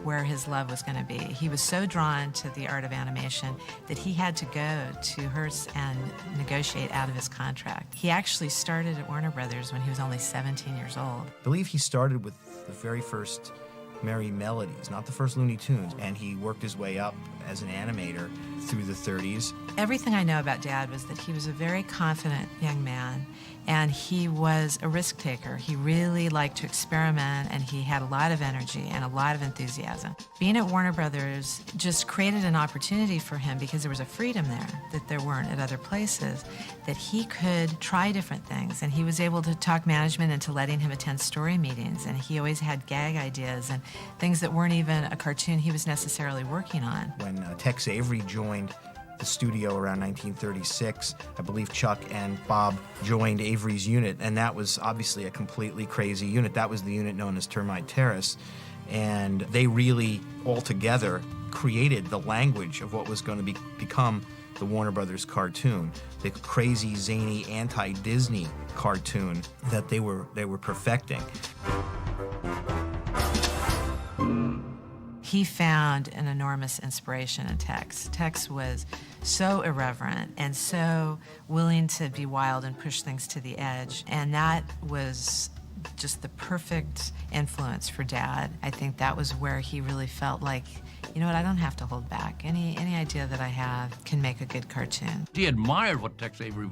where his love was going to be. He was so drawn to the art of animation that he had to go to Hearst and negotiate out of his contract. He actually started at Warner Brothers when he was only 17 years old. I believe he started with the very first Merry Melodies, not the first Looney Tunes, and he worked his way up as an animator through the 30s. Everything I know about Dad was that he was a very confident young man, and he was a risk taker. He really liked to experiment, and he had a lot of energy and a lot of enthusiasm. Being at Warner Brothers just created an opportunity for him because there was a freedom there that there weren't at other places, that he could try different things, and he was able to talk management into letting him attend story meetings, and he always had gag ideas and things that weren't even a cartoon he was necessarily working on. When Tex Avery joined the studio around 1936, I believe Chuck and Bob joined Avery's unit, and that was obviously a completely crazy unit. That was the unit known as Termite Terrace, and they really all together created the language of what was going to become the Warner Brothers cartoon, the crazy, zany, anti-Disney cartoon that they were perfecting. He found an enormous inspiration in Tex. Tex was so irreverent and so willing to be wild and push things to the edge, and that was just the perfect influence for Dad. I think that was where he really felt like, you know what, I don't have to hold back. Any idea that I have can make a good cartoon. He admired what Tex Avery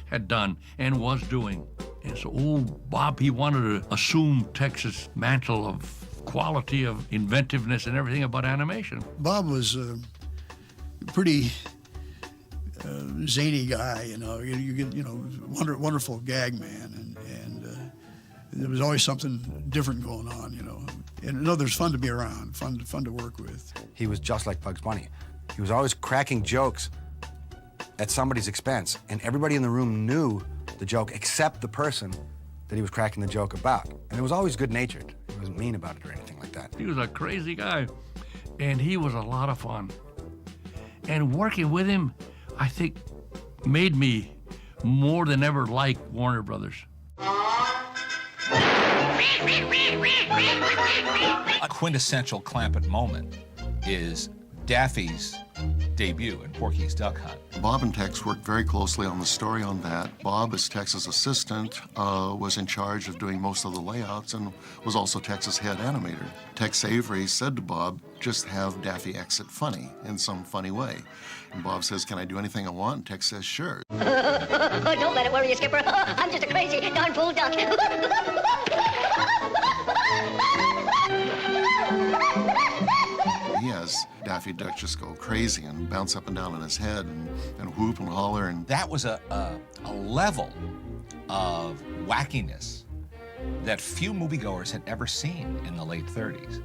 had done and was doing. And so old Bob, he wanted to assume Tex's mantle of quality, of inventiveness and everything about animation. Bob was a pretty zany guy, you know. You get, you know, wonderful gag man, and there was always something different going on, you know. And no, there's fun to be around, fun to work with. He was just like Bugs Bunny. He was always cracking jokes at somebody's expense, and everybody in the room knew the joke except the person that he was cracking the joke about. And it was always good-natured. He wasn't mean about it or anything like that. He was a crazy guy, and he was a lot of fun. And working with him, I think, made me more than ever like Warner Brothers. A quintessential Clampett moment is Daffy's debut in Porky's Duck Hunt. Bob and Tex worked very closely on the story on that. Bob, as Tex's assistant, was in charge of doing most of the layouts and was also Tex's head animator. Tex Avery said to Bob, just have Daffy exit funny in some funny way. And Bob says, can I do anything I want? And Tex says, sure. Don't let it worry you, Skipper. I'm just a crazy darn fool duck. He has Daffy Duck just go crazy and bounce up and down on his head and whoop and holler. And that was a level of wackiness that few moviegoers had ever seen in the late 30s.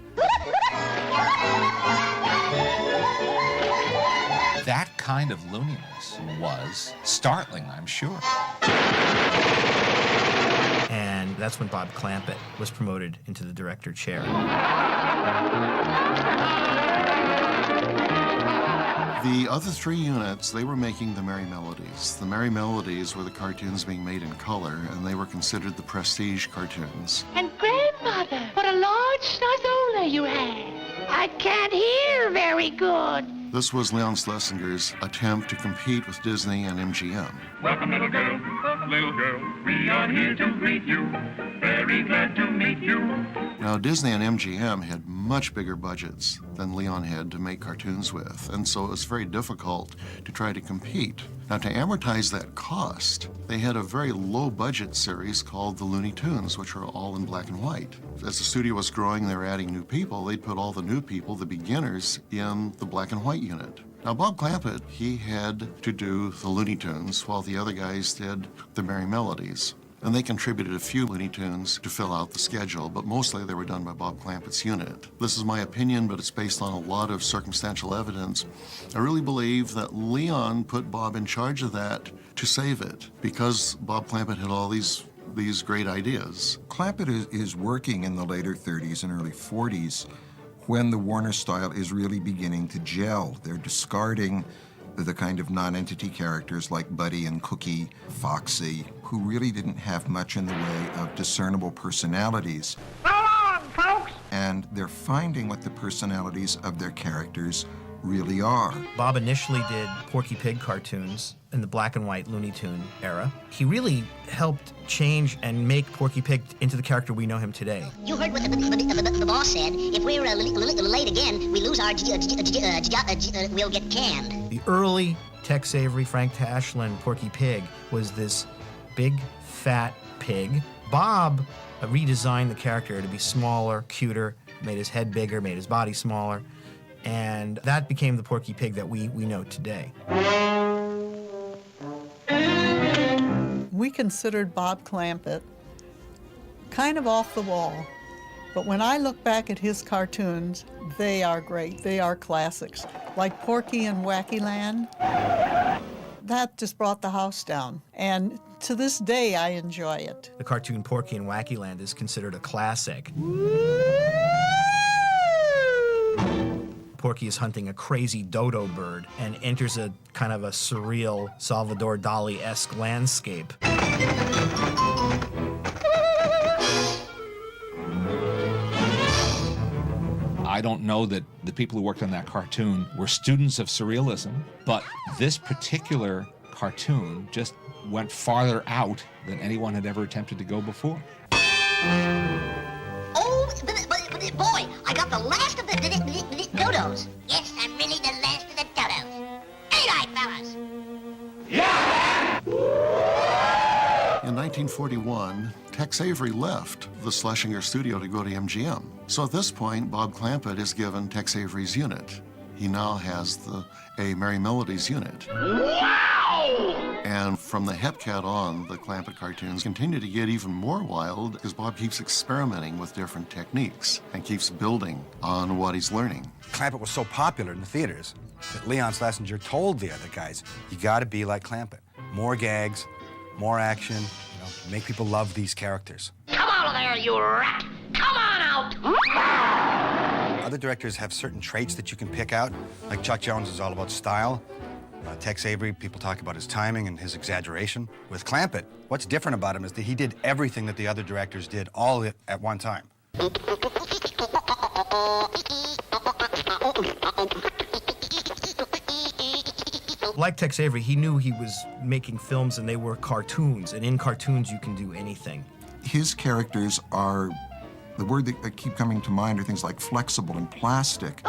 That kind of looniness was startling, I'm sure. And that's when Bob Clampett was promoted into the director chair. The other three units, they were making the Merry Melodies. The Merry Melodies were the cartoons being made in color, and they were considered the prestige cartoons. And grandmother, what a large schnozola you have. I can't hear very good. This was Leon Schlesinger's attempt to compete with Disney and MGM. Welcome, little girl, we are here to greet you. Very glad to meet you. Now, Disney and MGM had much bigger budgets than Leon had to make cartoons with, and so it was very difficult to try to compete. Now, to amortize that cost, they had a very low-budget series called the Looney Tunes, which were all in black and white. As the studio was growing, they were adding new people. They'd put all the new people, the beginners, in the black and white unit. Now, Bob Clampett, he had to do the Looney Tunes while the other guys did the Merry Melodies. And they contributed a few Looney Tunes to fill out the schedule, but mostly they were done by Bob Clampett's unit. This is my opinion, but it's based on a lot of circumstantial evidence. I really believe that Leon put Bob in charge of that to save it, because Bob Clampett had all these great ideas. Clampett is working in the later 30s and early 40s when the Warner style is really beginning to gel. They're discarding the kind of non-entity characters like Buddy and Cookie, Foxy, who really didn't have much in the way of discernible personalities. Go on, folks! And they're finding what the personalities of their characters really are. Bob initially did Porky Pig cartoons in the black and white Looney Tune era. He really helped change and make Porky Pig into the character we know him today. You heard what the boss said. If we're late again, we lose our we'll get canned. The early Tex Avery, Frank Tashlin Porky Pig was this big, fat pig. Bob redesigned the character to be smaller, cuter, made his head bigger, made his body smaller, and that became the Porky Pig that we know today. We considered Bob Clampett kind of off the wall, but when I look back at his cartoons, they are great. They are classics. Like Porky and Wacky Land, that just brought the house down. And to this day, I enjoy it. The cartoon Porky and Wacky Land is considered a classic. Porky is hunting a crazy dodo bird and enters a kind of a surreal Salvador Dali-esque landscape. I don't know that the people who worked on that cartoon were students of surrealism, but this particular cartoon just went farther out than anyone had ever attempted to go before. Oh, but boy, I got the last of the dodos. Yes, I'm really the last of the dodos. Ain't I, fellas? In 1941, Tex Avery left the Schlesinger studio to go to MGM. So at this point, Bob Clampett is given Tex Avery's unit. He now has a Merry Melodies unit. Wow! And from the Hepcat on, the Clampett cartoons continue to get even more wild as Bob keeps experimenting with different techniques and keeps building on what he's learning. Clampett was so popular in the theaters that Leon Schlesinger told the other guys, you gotta be like Clampett. More gags, more action, make people love these characters. Come on there, you rat! Come on out! Other directors have certain traits that you can pick out, like Chuck Jones is all about style. Tex Avery, people talk about his timing and his exaggeration. With Clampett, what's different about him is that he did everything that the other directors did, all at one time. Like Tex Avery, he knew he was making films and they were cartoons, and in cartoons you can do anything. His characters are, the word that keep coming to mind are things like flexible and plastic.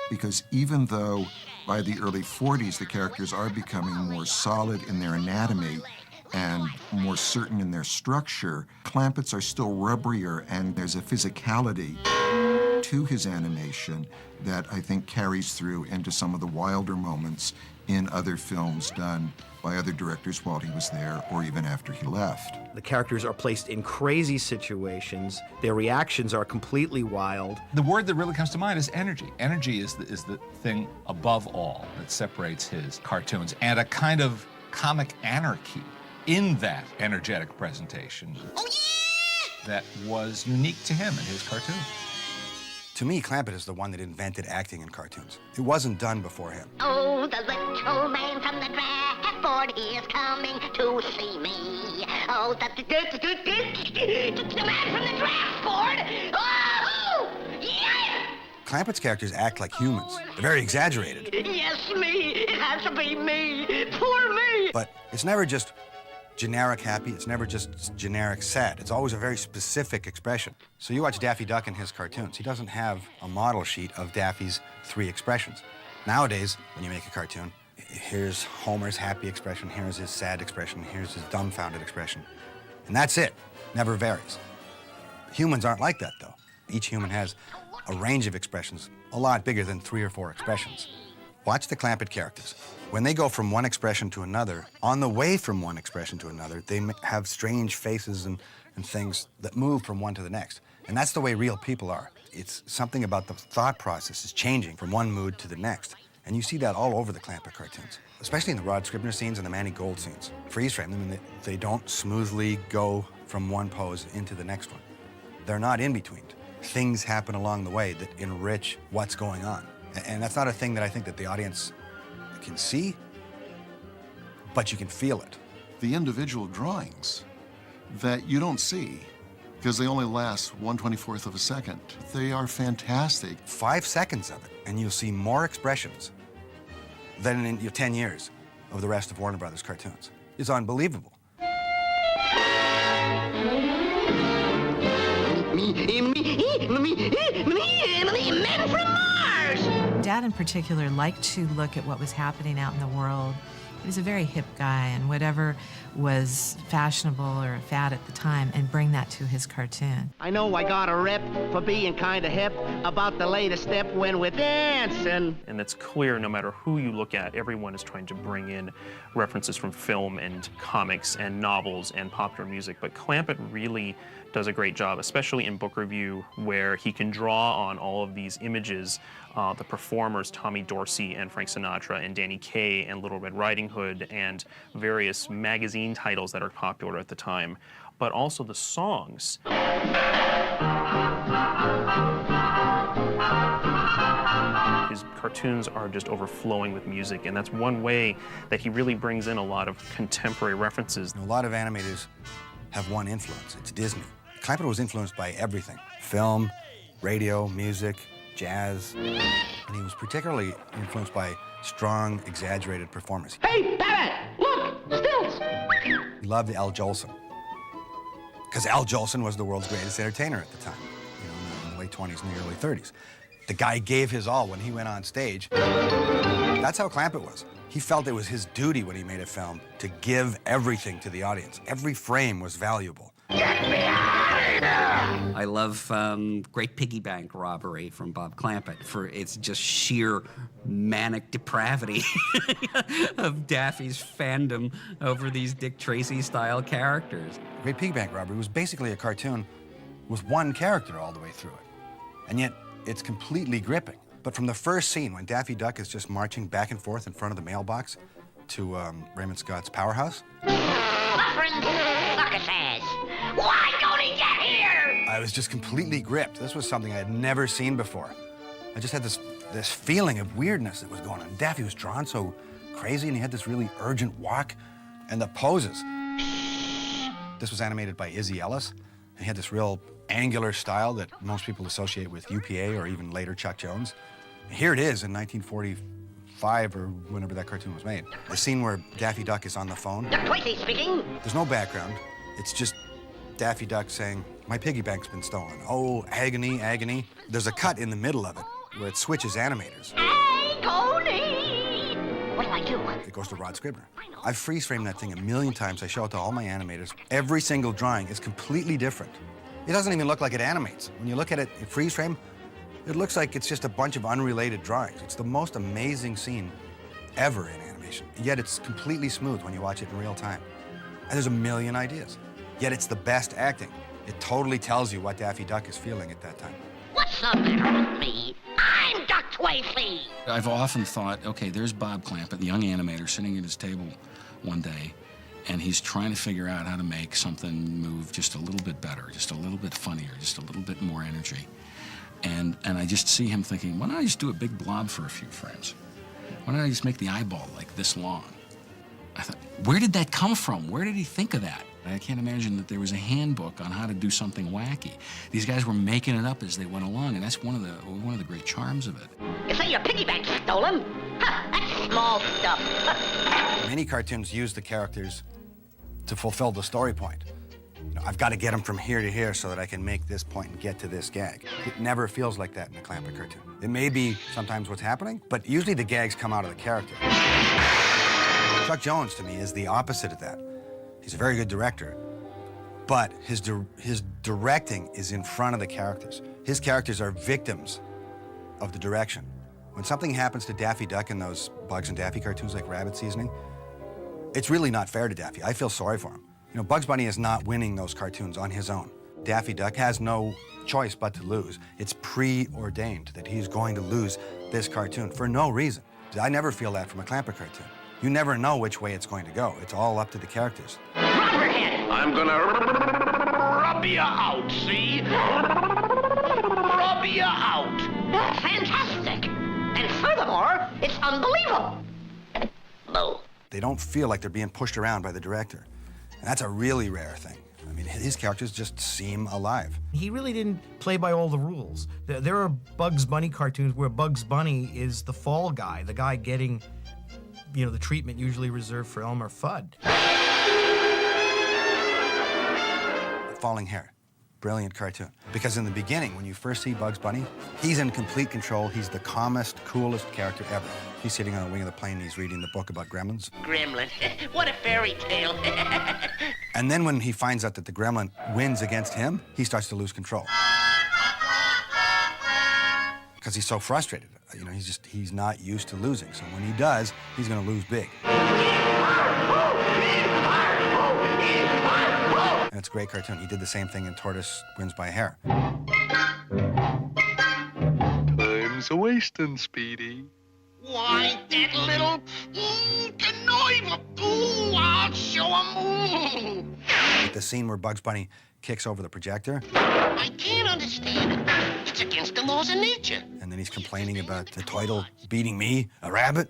Because even though by the early 40s the characters are becoming more solid in their anatomy and more certain in their structure, Clampett's are still rubberier, and there's a physicality to his animation that I think carries through into some of the wilder moments in other films done by other directors while he was there or even after he left. The characters are placed in crazy situations. Their reactions are completely wild. The word that really comes to mind is energy. Energy is the thing above all that separates his cartoons, and a kind of comic anarchy in that energetic presentation that was unique to him and his cartoons. To me, Clampett is the one that invented acting in cartoons. It wasn't done before him. Oh, the little man from the draftboard, he is coming to see me. Oh, the man from the draftboard. Oh, yeah! Clampett's characters act like humans. They're very exaggerated. Yes, me. It has to be me. Poor me. But it's never just generic happy, it's never just generic sad. It's always a very specific expression. So you watch Daffy Duck in his cartoons. He doesn't have a model sheet of Daffy's 3 expressions. Nowadays, when you make a cartoon, here's Homer's happy expression, here's his sad expression, here's his dumbfounded expression. And that's it. Never varies. Humans aren't like that, though. Each human has a range of expressions, a lot bigger than 3 or 4 expressions. Watch the Clampett characters. When they go from one expression to another, on the way from one expression to another, they have strange faces and things that move from one to the next. And that's the way real people are. It's something about the thought process is changing from one mood to the next. And you see that all over the Clampett cartoons, especially in the Rod Scribner scenes and the Manny Gold scenes. Freeze frame them, and they don't smoothly go from one pose into the next one. They're not in between. Things happen along the way that enrich what's going on. And that's not a thing that I think that the audience can see, but you can feel it. The individual drawings that you don't see, because they only last 1/24th of a second, they are fantastic. 5 seconds of it, and you'll see more expressions than in your 10 years of the rest of Warner Brothers cartoons. It's unbelievable. Men from Mars! Dad in particular liked to look at what was happening out in the world. He was a very hip guy, and whatever was fashionable or a fad at the time, and bring that to his cartoon. I know I got a rep for being kind of hip about the latest step when we're dancing. And it's clear no matter who you look at, everyone is trying to bring in references from film and comics and novels and popular music. But Clampett really does a great job, especially in book review, where he can draw on all of these images, the performers, Tommy Dorsey and Frank Sinatra and Danny Kaye and Little Red Riding Hood and various magazine titles that are popular at the time, but also the songs. His cartoons are just overflowing with music, and that's one way that he really brings in a lot of contemporary references. A lot of animators have one influence. It's Disney. Clampett was influenced by everything. Film, radio, music, jazz. And he was particularly influenced by strong, exaggerated performers. Hey, Babbitt! Look! Stilts! He loved Al Jolson. Because Al Jolson was the world's greatest entertainer at the time, in the late 20s and the early 30s. The guy gave his all when he went on stage. That's how Clampett was. He felt it was his duty when he made a film to give everything to the audience. Every frame was valuable. Get me out of here! I love Great Piggy Bank Robbery from Bob Clampett for its just sheer manic depravity of Daffy's fandom over these Dick Tracy-style characters. Great Piggy Bank Robbery was basically a cartoon with one character all the way through it. And yet, it's completely gripping. But from the first scene, when Daffy Duck is just marching back and forth in front of the mailbox to Raymond Scott's Powerhouse. Why don't he get here? I was just completely gripped. This was something I had never seen before. I just had this feeling of weirdness that was going on. Daffy was drawn so crazy, and he had this really urgent walk, and the poses. This was animated by Izzy Ellis. He had this real angular style that most people associate with UPA or even later Chuck Jones. Here it is in 1945 or whenever that cartoon was made. The scene where Daffy Duck is on the phone. Duck Tracy speaking. There's no background. It's just Daffy Duck saying, "My piggy bank's been stolen. Oh, agony, agony." There's a cut in the middle of it where it switches animators. Agony! What do I do? It goes to Rod Scribner. I've freeze framed that thing a million times. I show it to all my animators. Every single drawing is completely different. It doesn't even look like it animates. When you look at it in freeze frame, it looks like it's just a bunch of unrelated drawings. It's the most amazing scene ever in animation. Yet it's completely smooth when you watch it in real time. And there's a million ideas. Yet it's the best acting. It totally tells you what Daffy Duck is feeling at that time. What's the matter with me? I'm Duck Tracy. I've often thought, okay, there's Bob Clampett, the young animator, sitting at his table one day, and he's trying to figure out how to make something move just a little bit better, just a little bit funnier, just a little bit more energy. And I just see him thinking, why don't I just do a big blob for a few frames? Why don't I just make the eyeball like this long? I thought, where did that come from? Where did he think of that? I can't imagine that there was a handbook on how to do something wacky. These guys were making it up as they went along, and that's one of the great charms of it. You say your piggy bank's stolen? Ha, that's small stuff. Many cartoons use the characters to fulfill the story point. I've got to get them from here to here so that I can make this point and get to this gag. It never feels like that in a Clampett cartoon. It may be sometimes what's happening, but usually the gags come out of the character. Chuck Jones, to me, is the opposite of that. He's a very good director, but his directing is in front of the characters. His characters are victims of the direction. When something happens to Daffy Duck in those Bugs and Daffy cartoons like Rabbit Seasoning, it's really not fair to Daffy. I feel sorry for him. You know, Bugs Bunny is not winning those cartoons on his own. Daffy Duck has no choice but to lose. It's preordained that he's going to lose this cartoon for no reason. I never feel that from a Clampett cartoon. You never know which way it's going to go. It's all up to the characters. Rubberhead! I'm gonna rub you out, see? Rub you out. Fantastic. And furthermore, it's unbelievable. Boo. They don't feel like they're being pushed around by the director. And that's a really rare thing. I mean, his characters just seem alive. He really didn't play by all the rules. There are Bugs Bunny cartoons where Bugs Bunny is the fall guy, the guy getting, you know, the treatment usually reserved for Elmer Fudd. Falling Hair, brilliant cartoon. Because in the beginning, when you first see Bugs Bunny, he's in complete control. He's the calmest, coolest character ever. He's sitting on a wing of the plane and he's reading the book about gremlins. Gremlin. What a fairy tale. And then when he finds out that the gremlin wins against him, he starts to lose control. Because he's so frustrated. You know, he's not used to losing. So when he does, he's gonna lose big. And it's a great cartoon. He did the same thing in Tortoise Wins by a Hair. Time's a wasting, Speedy. Why, that little conniver. Ooh, I'll show him. The scene where Bugs Bunny kicks over the projector. I can't understand it. It's against the laws of nature. And then he's complaining about the turtle beating me, a rabbit.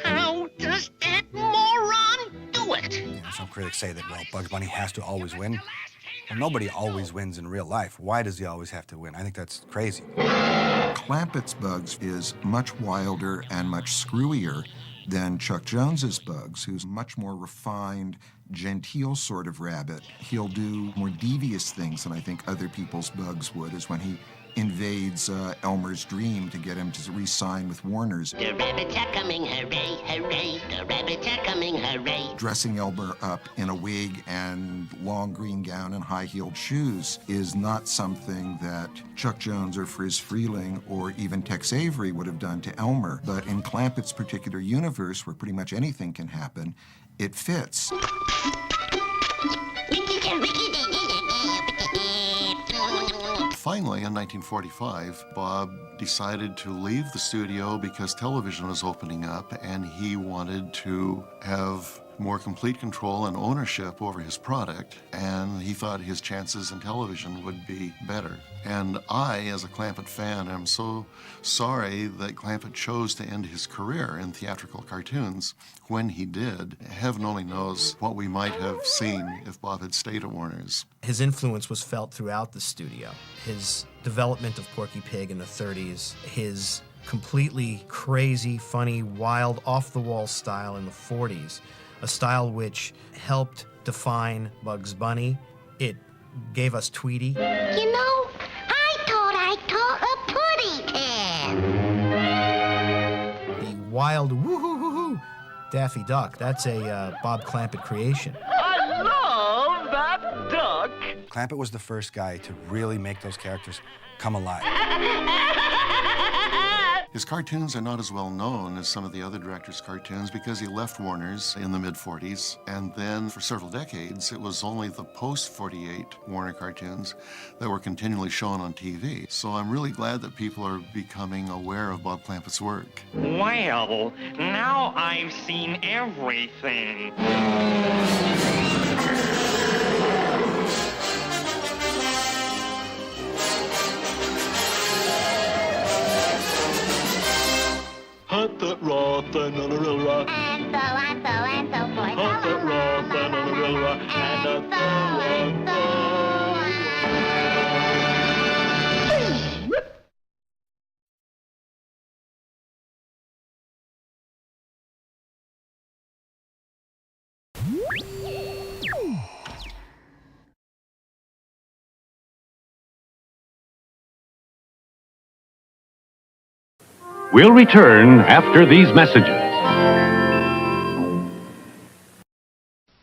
How does that moron do it? You know, some critics say that, well, Bugs Bunny has to always win. Well, nobody always wins in real life. Why does he always have to win? I think that's crazy. Clampett's Bugs is much wilder and much screwier than Chuck Jones's Bugs, who's much more refined, genteel sort of rabbit. He'll do more devious things than I think other people's Bugs would, is when he invades Elmer's dream to get him to re-sign with Warner's. The rabbits are coming, hooray, hooray. The rabbits are coming, hooray. Dressing Elmer up in a wig and long green gown and high-heeled shoes is not something that Chuck Jones or Friz Freleng or even Tex Avery would have done to Elmer. But in Clampett's particular universe, where pretty much anything can happen, it fits. Finally, in 1945, Bob decided to leave the studio because television was opening up and he wanted to have more complete control and ownership over his product, and he thought his chances in television would be better. And I, as a Clampett fan, am so sorry that Clampett chose to end his career in theatrical cartoons when he did. Heaven only knows what we might have seen if Bob had stayed at Warner's. His influence was felt throughout the studio. His development of Porky Pig in the 30s, his completely crazy, funny, wild, off-the-wall style in the 40s, a style which helped define Bugs Bunny. It gave us Tweety. You know, I thought I taught a pudding can. The wild woo-hoo-hoo-hoo Daffy Duck. That's a Bob Clampett creation. I love that duck. Clampett was the first guy to really make those characters come alive. His cartoons are not as well known as some of the other directors' cartoons because he left Warner's in the mid-40s, and then for several decades it was only the post-48 Warner cartoons that were continually shown on TV. So I'm really glad that people are becoming aware of Bob Clampett's work. Well, now I've seen everything. Hunt that Roth and on a real rock. And so forth. Hunt that Roth and on a real rock. And We'll return after these messages.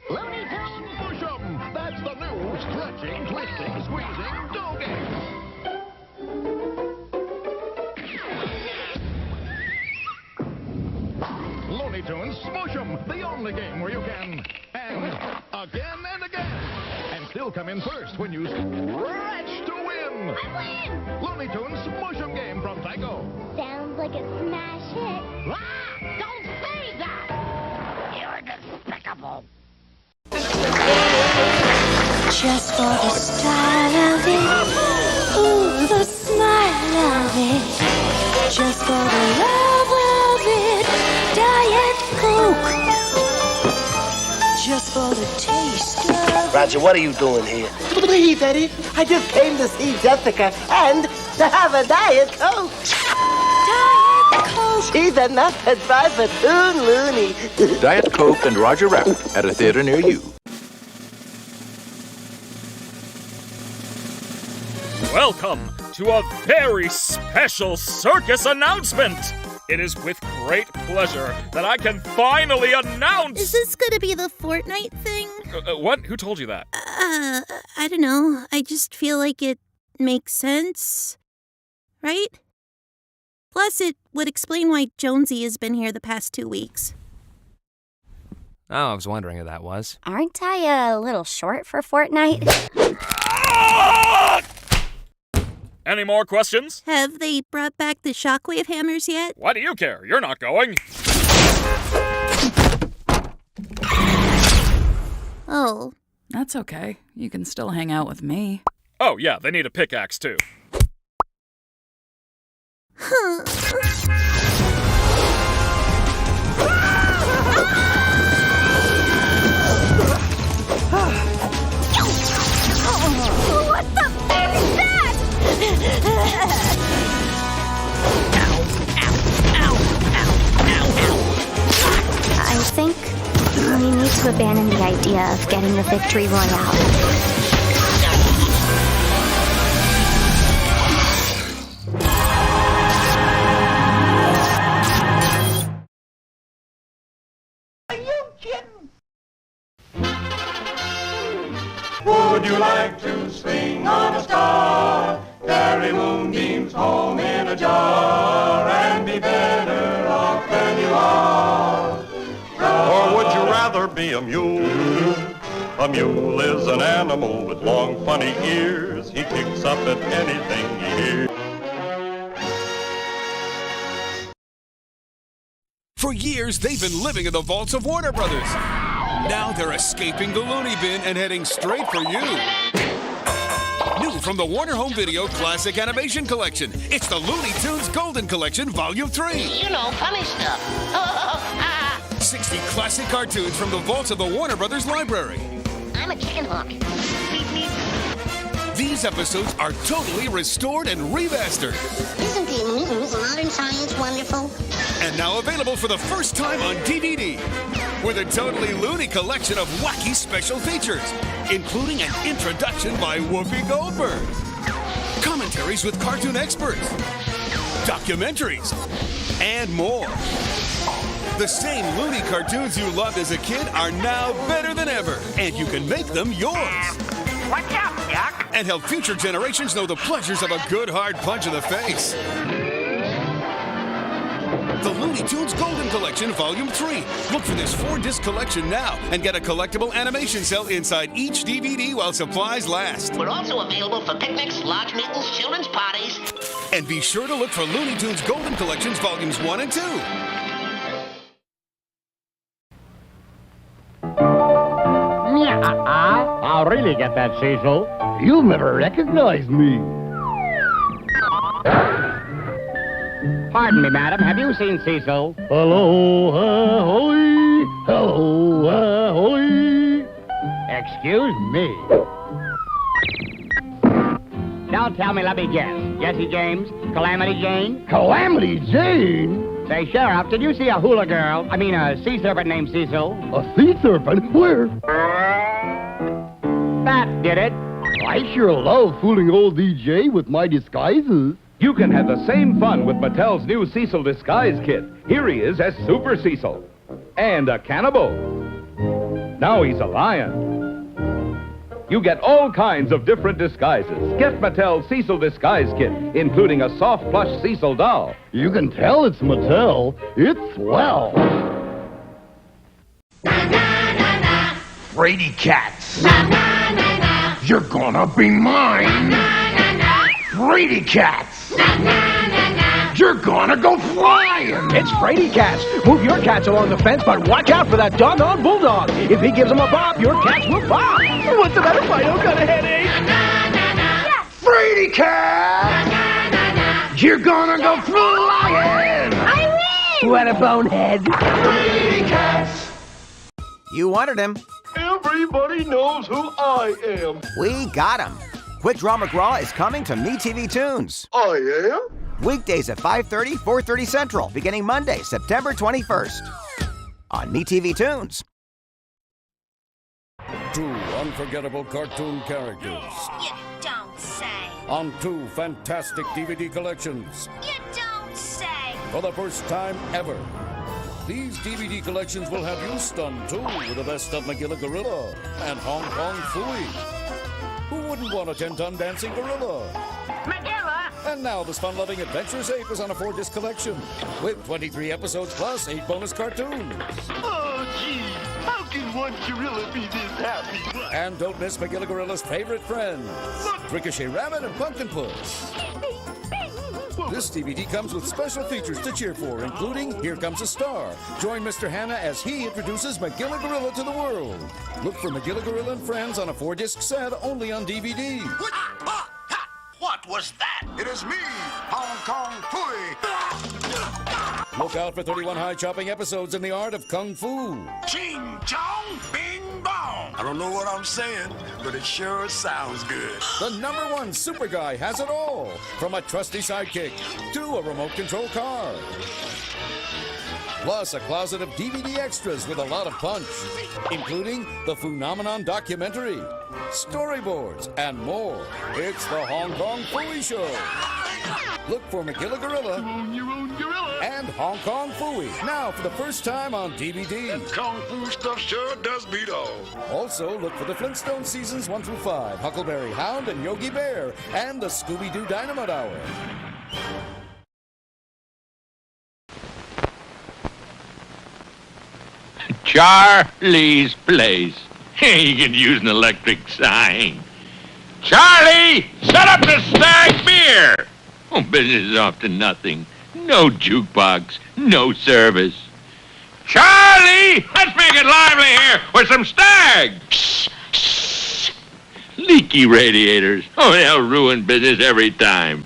Looney Tunes Push-'em. That's the new stretching, twisting, squeezing do game. only game where you can, and again, and still come in first when you scratch to win. I win! Looney Tunes Smush 'em game from Tyco. Sounds like a smash hit. Ah! Don't say that! You're despicable. Just for the style of it, ooh, the smile of it. Just for the love of it, Diet Coke. Just for the taste of it. Roger, what are you doing here? Please, Eddie, I just came to see Jessica and to have a Diet Coke. Diet Coke. She's enough to drive a toon loony. Diet Coke and Roger Rabbit at a theater near you. Welcome to a very special circus announcement. It is with great pleasure that I can finally announce... Is this gonna be the Fortnite thing? What? Who told you that? I don't know. I just feel like it makes sense. Right? Plus, it would explain why Jonesy has been here the past 2 weeks. Oh, I was wondering who that was. Aren't I a little short for Fortnite? Any more questions? Have they brought back the shockwave hammers yet? Why do you care? You're not going. Oh. That's okay. You can still hang out with me. Oh, yeah, they need a pickaxe, too. What the f*** is that? I think we need to abandon the idea of getting the victory royale. Would you like to swing on a star, carry moonbeams home in a jar, and be better off than you are? Or would you rather be a mule? A mule is an animal with long, funny ears. He kicks up at anything he hears. For years, they've been living in the vaults of Warner Brothers. Now they're escaping the loony bin and heading straight for you. New from the Warner Home Video Classic Animation Collection, it's the Looney Tunes Golden Collection Volume 3. You know, funny stuff. 60 classic cartoons from the vaults of the Warner Brothers Library. I'm a chicken hawk. These episodes are totally restored and remastered. Isn't the modern science wonderful? And now available for the first time on DVD. With a totally loony collection of wacky special features, including an introduction by Whoopi Goldberg, commentaries with cartoon experts, documentaries, and more. The same loony cartoons you loved as a kid are now better than ever, and you can make them yours. Watch out, Doc. And help future generations know the pleasures of a good hard punch in the face. The Looney Tunes Golden Collection Volume 3. Look for this 4-disc collection now and get a collectible animation cell inside each DVD while supplies last. We're also available for picnics, large meetings, children's parties. And be sure to look for Looney Tunes Golden Collections Volumes 1 and 2. I'll really get that, Cecil. You'll never recognize me. Pardon me, madam. Have you seen Cecil? Hello, ahoy! Hello, ahoy! Excuse me. Don't tell me, let me guess. Jesse James? Calamity Jane? Calamity Jane? Say, Sheriff, did you see a hula girl? I mean, a sea serpent named Cecil? A sea serpent? Where? That did it. I sure love fooling old DJ with my disguises. You can have the same fun with Mattel's new Cecil Disguise Kit. Here he is as Super Cecil. And a cannibal. Now he's a lion. You get all kinds of different disguises. Get Mattel's Cecil Disguise Kit, including a soft plush Cecil doll. You can tell it's Mattel. It's swell. Frady Cats. You're gonna be mine. Frady Cats. You're gonna go flying. It's Frady Cats. Move your cats along the fence, but watch out for that doggone bulldog. If he gives them a bop, your cats will bop. What's the matter, Fido? Got a headache? Frady Cat. You're gonna go flying. I win. What a bonehead. Frady Cats. You wanted him. Everybody knows who I am. We got him. Quick Draw McGraw is coming to MeTV Tunes. I am? Weekdays at 5:30, 4:30 Central, beginning Monday, September 21st. On MeTV Tunes. 2 unforgettable cartoon characters. You don't say. On 2 fantastic DVD collections. You don't say. For the first time ever. These DVD collections will have you stunned, too, with the best of Magilla Gorilla and Hong Kong Phooey. Who wouldn't want a 10-ton dancing gorilla? Magilla! And now this fun-loving Adventures Ape is on a 4-disc collection with 23 episodes plus 8 bonus cartoons. Oh, gee. How can one gorilla be this happy? And don't miss Magilla Gorilla's favorite friends, Ricochet Rabbit and Pumpkin Puss. This DVD comes with special features to cheer for, including Here Comes a Star. Join Mr. Hanna as he introduces Magilla Gorilla to the world. Look for Magilla Gorilla and Friends on a 4-disc set only on DVD. What was that? It is me, Hong Kong Phooey. Look out for 31 high-chopping episodes in the art of Kung Fu. Ching chong, bing bong. I don't know what I'm saying, but it sure sounds good. The #1 super guy has it all, from a trusty sidekick to a remote control car. Plus a closet of DVD extras with a lot of punch, including the Phenomenon documentary, storyboards, and more. It's the Hong Kong Phooey Show. Look for Magilla Gorilla and Hong Kong Phooey now for the first time on DVD. And Kung Fu stuff sure does beat all. Also, look for the Flintstones seasons 1 through 5, Huckleberry Hound and Yogi Bear, and the Scooby-Doo Dynamite Hour. Charlie's Place. You could use an electric sign. Charlie, set up the Stag Beer. Oh, business is off to nothing. No jukebox, no service. Charlie, let's make it lively here with some Stag. Shh, shh. Leaky radiators. Oh, they'll ruin business every time.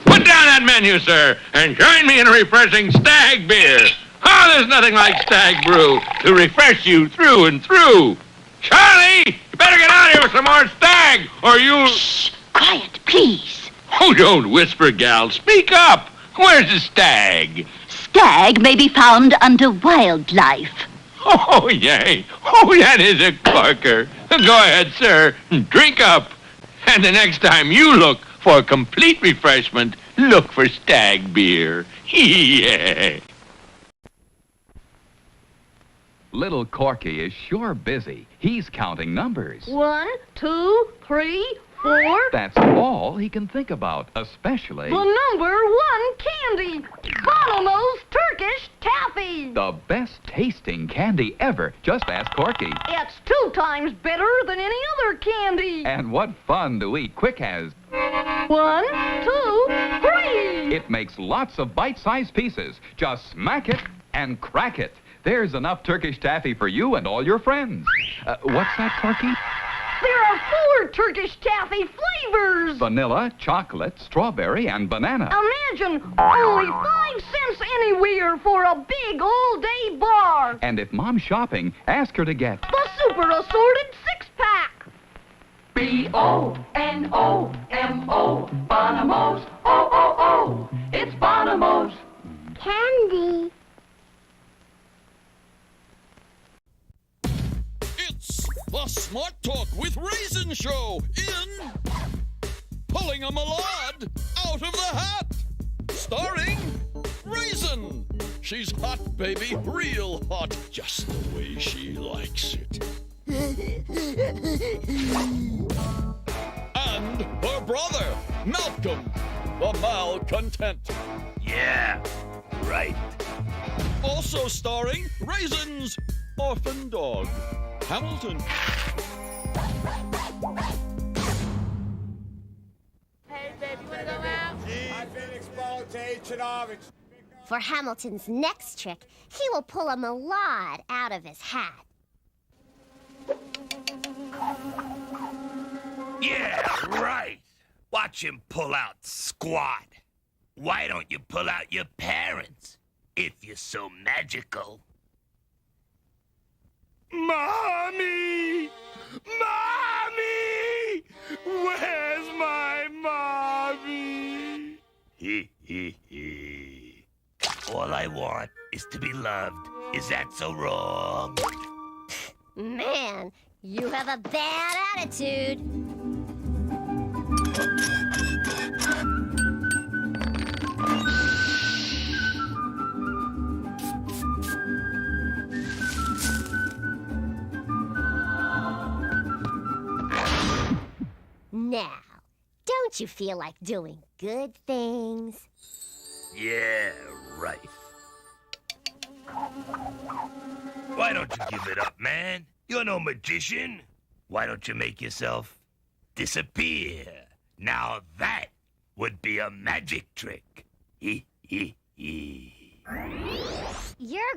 Put down that menu, sir, and join me in a refreshing Stag Beer. Oh, there's nothing like Stag Brew to refresh you through and through. Charlie, you better get out here with some more Stag, or you'll... Shh, quiet, please. Oh, don't whisper, gal. Speak up. Where's the Stag? Stag may be found under wildlife. Oh, yay. Oh, that is a corker. Go ahead, sir. Drink up. And the next time you look for complete refreshment, look for Stag Beer. Yeah. Little Corky is sure busy. He's counting numbers. 1, 2, 3, 4. That's all he can think about, especially The #1 candy, Bonomo's Turkish Taffy. the best tasting candy ever. Just ask Corky. It's 2 times better than any other candy. And what fun to eat quick has. 1, 2, 3. It makes lots of bite-sized pieces. Just smack it and crack it. There's enough Turkish taffy for you and all your friends. What's that, Corky? There are 4 Turkish Taffy flavors. Vanilla, chocolate, strawberry, and banana. Imagine, only 5 cents anywhere for a big all-day bar. And if Mom's shopping, ask her to get The super assorted 6-pack. B-O-N-O-M-O, Bonomo's, O-O-O, it's Bonomo's. Candy. It's the Smart Talk with Raisin Show in Pulling a Malad Out of the Hat, starring Raisin. She's hot, baby, real hot, just the way she likes it. And her brother, Malcolm, the malcontent. Yeah, right. Also starring Raisin's orphan dog, Hamilton. Hey, baby, wanna go out? For Hamilton's next trick, he will pull a malade out of his hat. Yeah, right. Watch him pull out squat. Why don't you pull out your parents if you're so magical? Mommy! Mommy! Where's my mommy? All I want is to be loved. Is that so wrong? Man, you have a bad attitude. Now, don't you feel like doing good things? Yeah, right. Why don't you give it up, man? You're no magician. Why don't you make yourself disappear? Now that would be a magic trick. You're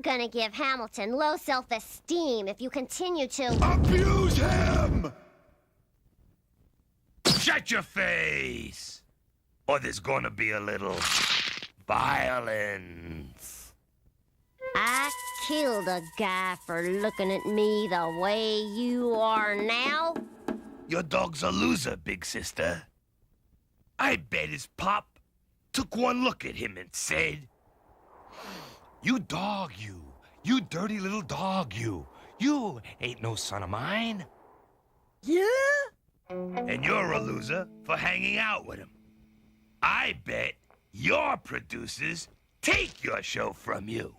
gonna give Hamilton low self-esteem if you continue to abuse him! Shut your face! Or there's gonna be a little violence. I killed a guy for looking at me the way you are now. Your dog's a loser, big sister. I bet his pop took one look at him and said, "You dog, you. You dirty little dog, you. You ain't no son of mine." Yeah? And you're a loser for hanging out with him. I bet your producers take your show from you.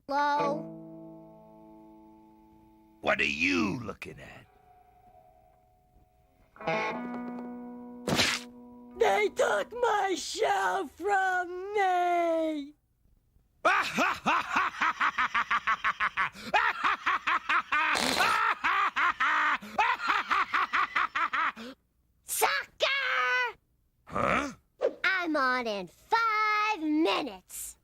Hello? What are you looking at? They took my show from me! Sucker! Huh? I'm on in 5 minutes.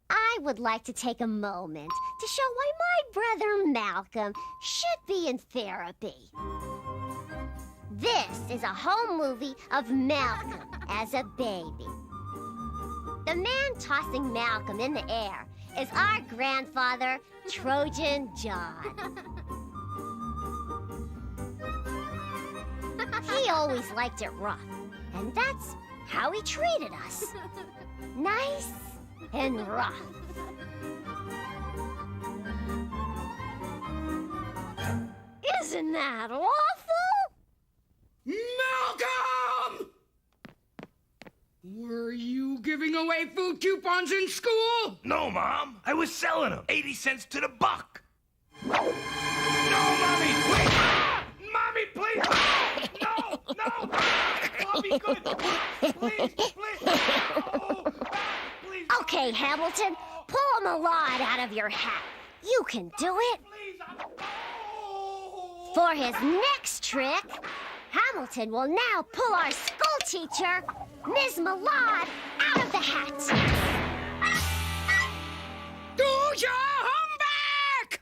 I would like to take a moment to show why my brother Malcolm should be in therapy. This is a home movie of Malcolm as a baby. The man tossing Malcolm in the air is our grandfather, Trojan John. He always liked it rough, and that's how he treated us. Nice and rough. Isn't that awful? Malcolm! Were you giving away food coupons in school? No, Mom. I was selling them. 80 cents to the buck. No, Mommy! Wait! Ah! Mommy, please! Ah! No! No! Ah! I'll be good! Please! Please! No! Ah! Please! Okay, Hamilton, pull a malade out of your hat. You can do it. For his next trick, Hamilton will now pull our school teacher, Ms. Malade, out of the hat. Do your homework!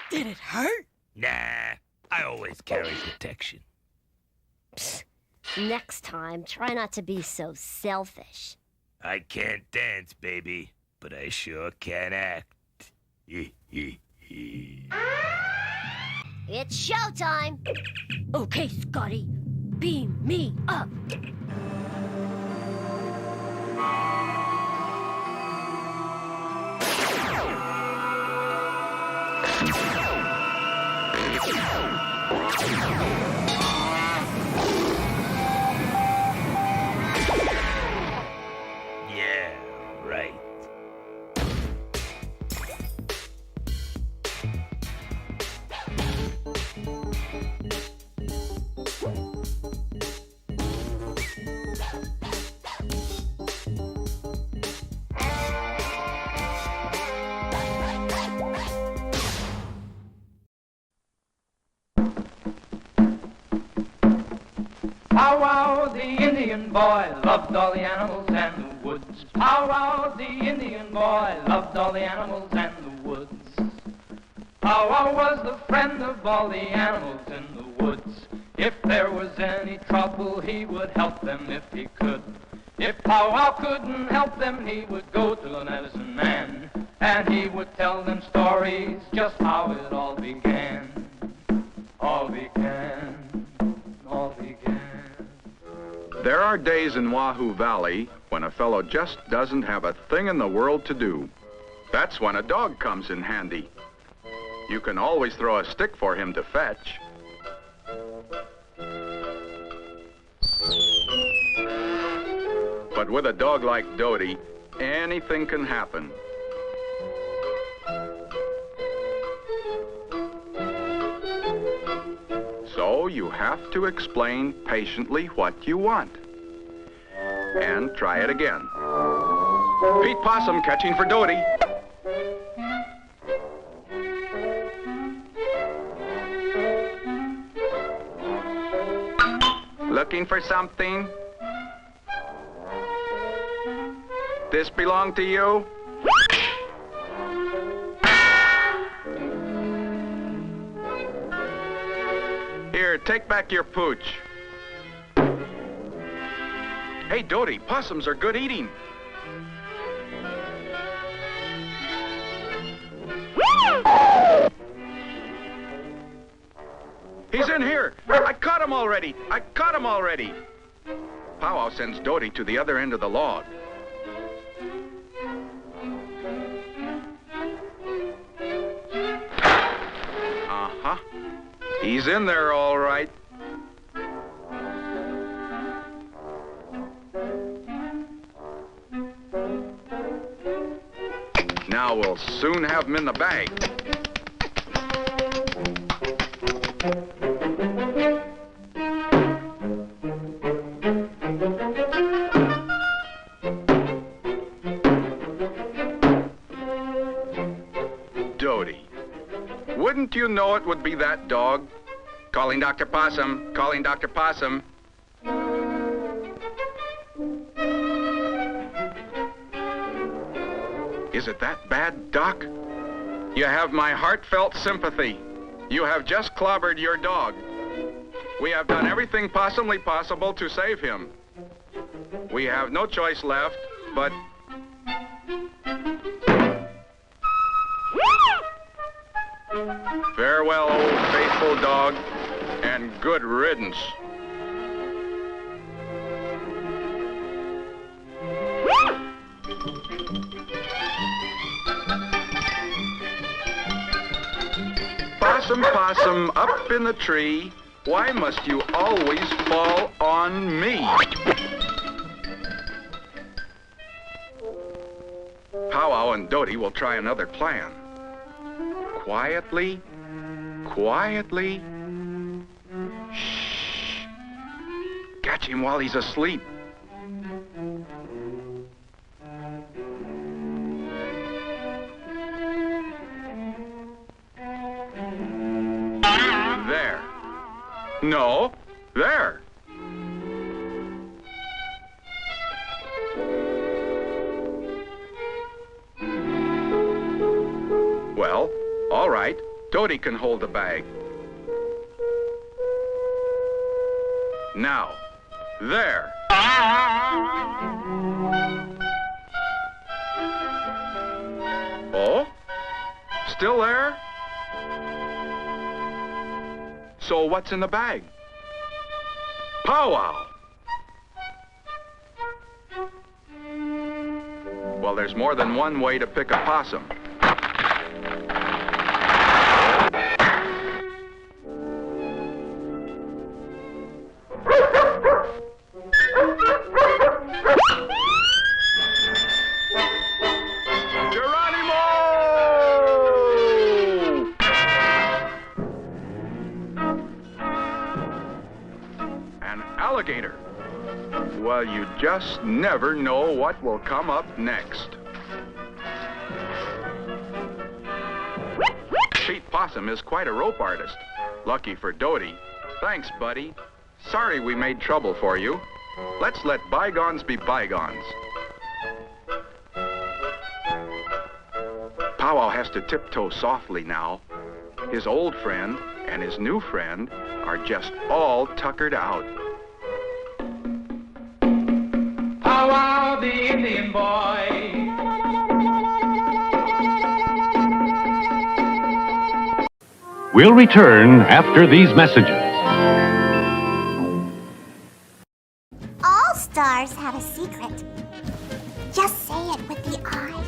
Did it hurt? Nah, I always carry protection. Psst. Next time, try not to be so selfish. I can't dance, baby, but I sure can act. It's showtime. Okay, Scotty, beam me up. Yeah, right. Pow wow, the Indian boy loved all the animals and the woods. Pow wow, the Indian boy loved all the animals and the woods. Pow wow was the friend of all the animals in the woods. If there was any trouble, he would help them if he could. If Pow wow couldn't help them, he would go to the medicine man, and he would tell them stories just how it all began. All began, all began. There are days in Wahoo Valley when a fellow just doesn't have a thing in the world to do. That's when a dog comes in handy. You can always throw a stick for him to fetch. But with a dog like Dodie, anything can happen. So you have to explain patiently what you want. And try it again. Pete Possum catching for Dodie. Looking for something? This belong to you? Here, take back your pooch. Hey, Dodie, possums are good eating. He's in here. I caught him already. I caught him already. Pow wow sends Dodie to the other end of the log. Uh-huh. He's in there all right. Now we'll soon have him in the bag. Dodie, wouldn't you know it would be that dog? Calling Dr. Possum, calling Dr. Possum. Is it that bad, Doc? You have my heartfelt sympathy. You have just clobbered your dog. We have done everything possumly possible to save him. We have no choice left, but... Farewell, old faithful dog, and good riddance. Possum, possum, up in the tree, why must you always fall on me? Pow wow and Dodie will try another plan. Quietly, quietly. Shh. Catch him while he's asleep. There. No, there. Well, all right. Dodie can hold the bag. Now, there. Oh? Still there? So what's in the bag? Pow wow! Well, there's more than one way to pick a possum. Alligator. Well, you just never know what will come up next. Pete Possum is quite a rope artist. Lucky for Dodie. Thanks, buddy. Sorry we made trouble for you. Let's let bygones be bygones. Powwow has to tiptoe softly now. His old friend and his new friend are just all tuckered out. Powwow, the Indian boy. We'll return after these messages. All stars have a secret. Just say it with the eyes.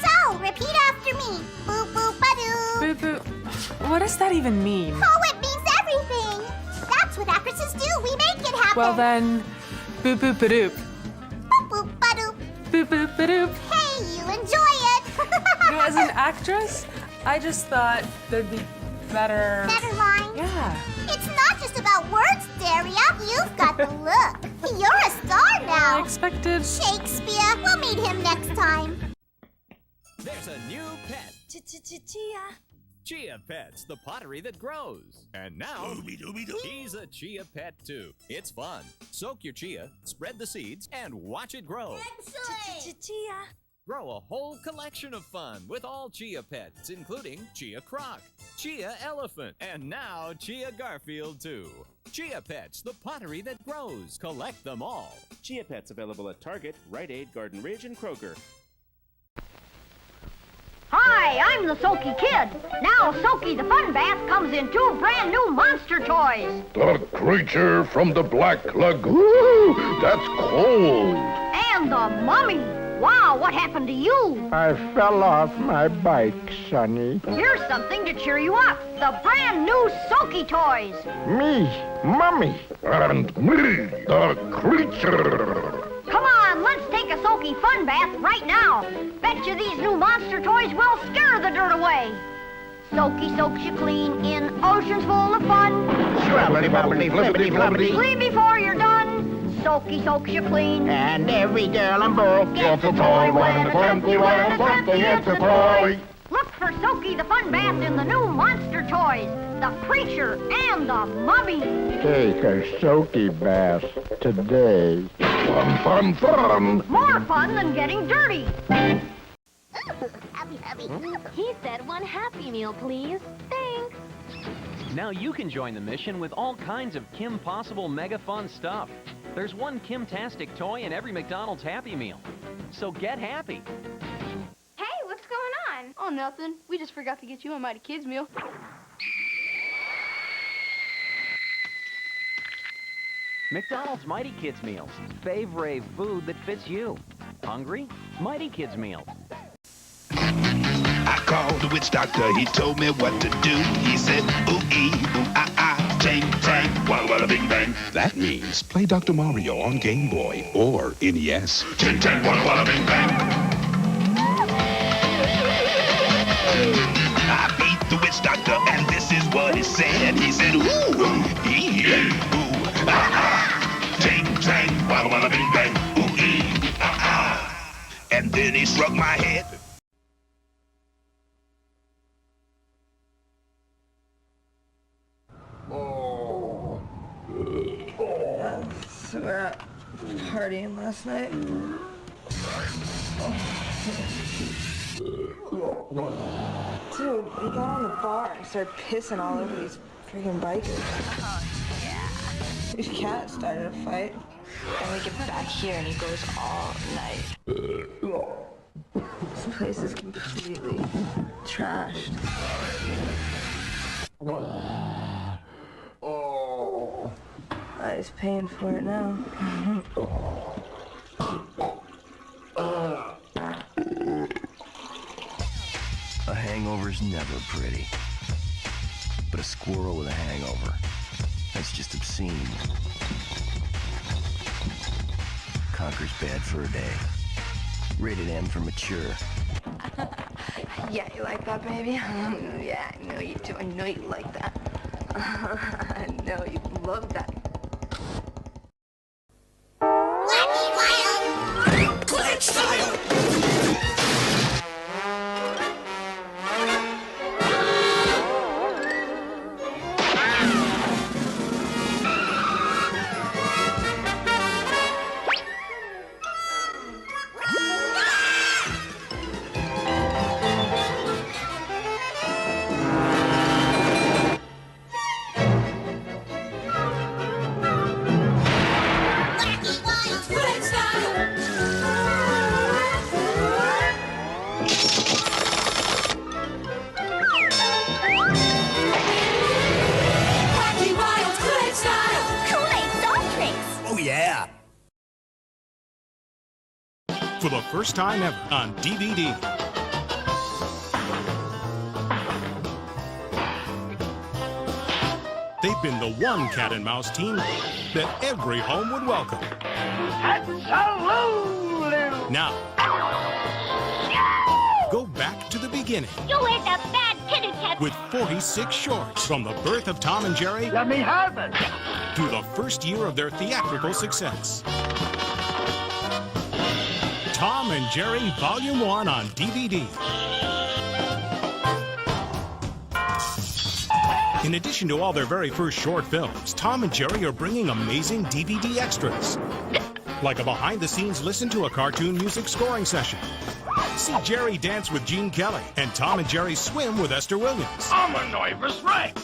So, repeat after me. Boop boop ba-doo. Boop boop. What does that even mean? Oh, it means everything. That's what actresses do. We make it happen. Well then, boop boop ba-doop. Boop boop ba-doop. Boop boop ba-doop. Hey, you enjoy it. You know, as an actress, I just thought there'd be better... Better lines? Yeah. It's not just about words, Daria. You've got the look. You're a star now. I expected... Shakespeare. We'll meet him next time. There's a new pet. Chia. Chia Pets, the pottery that grows. And now, he's a Chia Pet too. It's fun. Soak your chia, spread the seeds, and watch it grow. Chia. Grow a whole collection of fun with all Chia Pets, including Chia Croc, Chia Elephant, and now Chia Garfield too. Chia Pets, the pottery that grows. Collect them all. Chia Pets available at Target, Rite Aid, Garden Ridge, and Kroger. Hi, I'm the Soaky Kid. Now Soaky the Fun Bath comes in 2 brand new monster toys. The creature from the Black Lagoon. That's cold. And the Mummy. Wow, what happened to you? I fell off my bike, Sonny. Here's something to cheer you up. The brand new Soaky toys. Me, Mummy. And me, the creature. Come on, let's take a Soaky Fun Bath right now. Bet you these new monster toys will scare the dirt away. Soaky soaks you clean in oceans full of fun. Shrubbity, bubbly, flippity, floppity. Clean before you're done. Soaky soaks you clean. And every girl and boy gets a toy when it's empty, when it's empty, it's a toy. Look for Soaky the Fun Bath in the new monster toys. The creature and the mummy. Take a soaky bath today. Fun, fun, fun. More fun than getting dirty. Happy. He said 1 Happy Meal, please. Thanks. Now you can join the mission with all kinds of Kim Possible mega fun stuff. There's 1 Kim-tastic toy in every McDonald's Happy Meal. So get happy. Hey, what's going on? Oh, nothing. We just forgot to get you a Mighty Kids meal. McDonald's Mighty Kids Meals. Favorite food that fits you. Hungry? Mighty Kids Meals. I called the witch doctor, he told me what to do. He said, ooh-ee, ooh-ah-ah, tang, tang, walla-walla, bing-bang. That means play Dr. Mario on Game Boy or NES. Tang, tang, walla-walla, bing-bang. I beat the witch doctor, and this is what he said. He said, ooh-ee, ooh-ah-ah, tang, tang, walla-walla, bing-bang, ooh-ee, ah-ah. And then he struck my head. So we're out partying last night. Dude, we got on the bar and started pissing all over these freaking bikers. Oh, yeah. His cat started a fight. And we get back here and he goes all night. This place is completely trashed. He's paying for it now. A hangover's never pretty. But a squirrel with a hangover, that's just obscene. Conker's bad for a day. Rated M for mature. Yeah, you like that, baby? Yeah, I know you do. I know you like that. I know you love that. Glitch style! for the first time ever on DVD. They've been the one cat and mouse team that every home would welcome. Absolutely. Now, go back to the beginning You ain't a bad kitty cat. with 46 shorts from the birth of Tom and Jerry Let me have it. to the first year of their theatrical success. Tom and Jerry Volume 1 on DVD. In addition to all their very first short films, Tom and Jerry are bringing amazing DVD extras. Like a behind-the-scenes listen to a cartoon music scoring session. See Jerry dance with Gene Kelly and Tom and Jerry swim with Esther Williams. I'm a nervous wreck.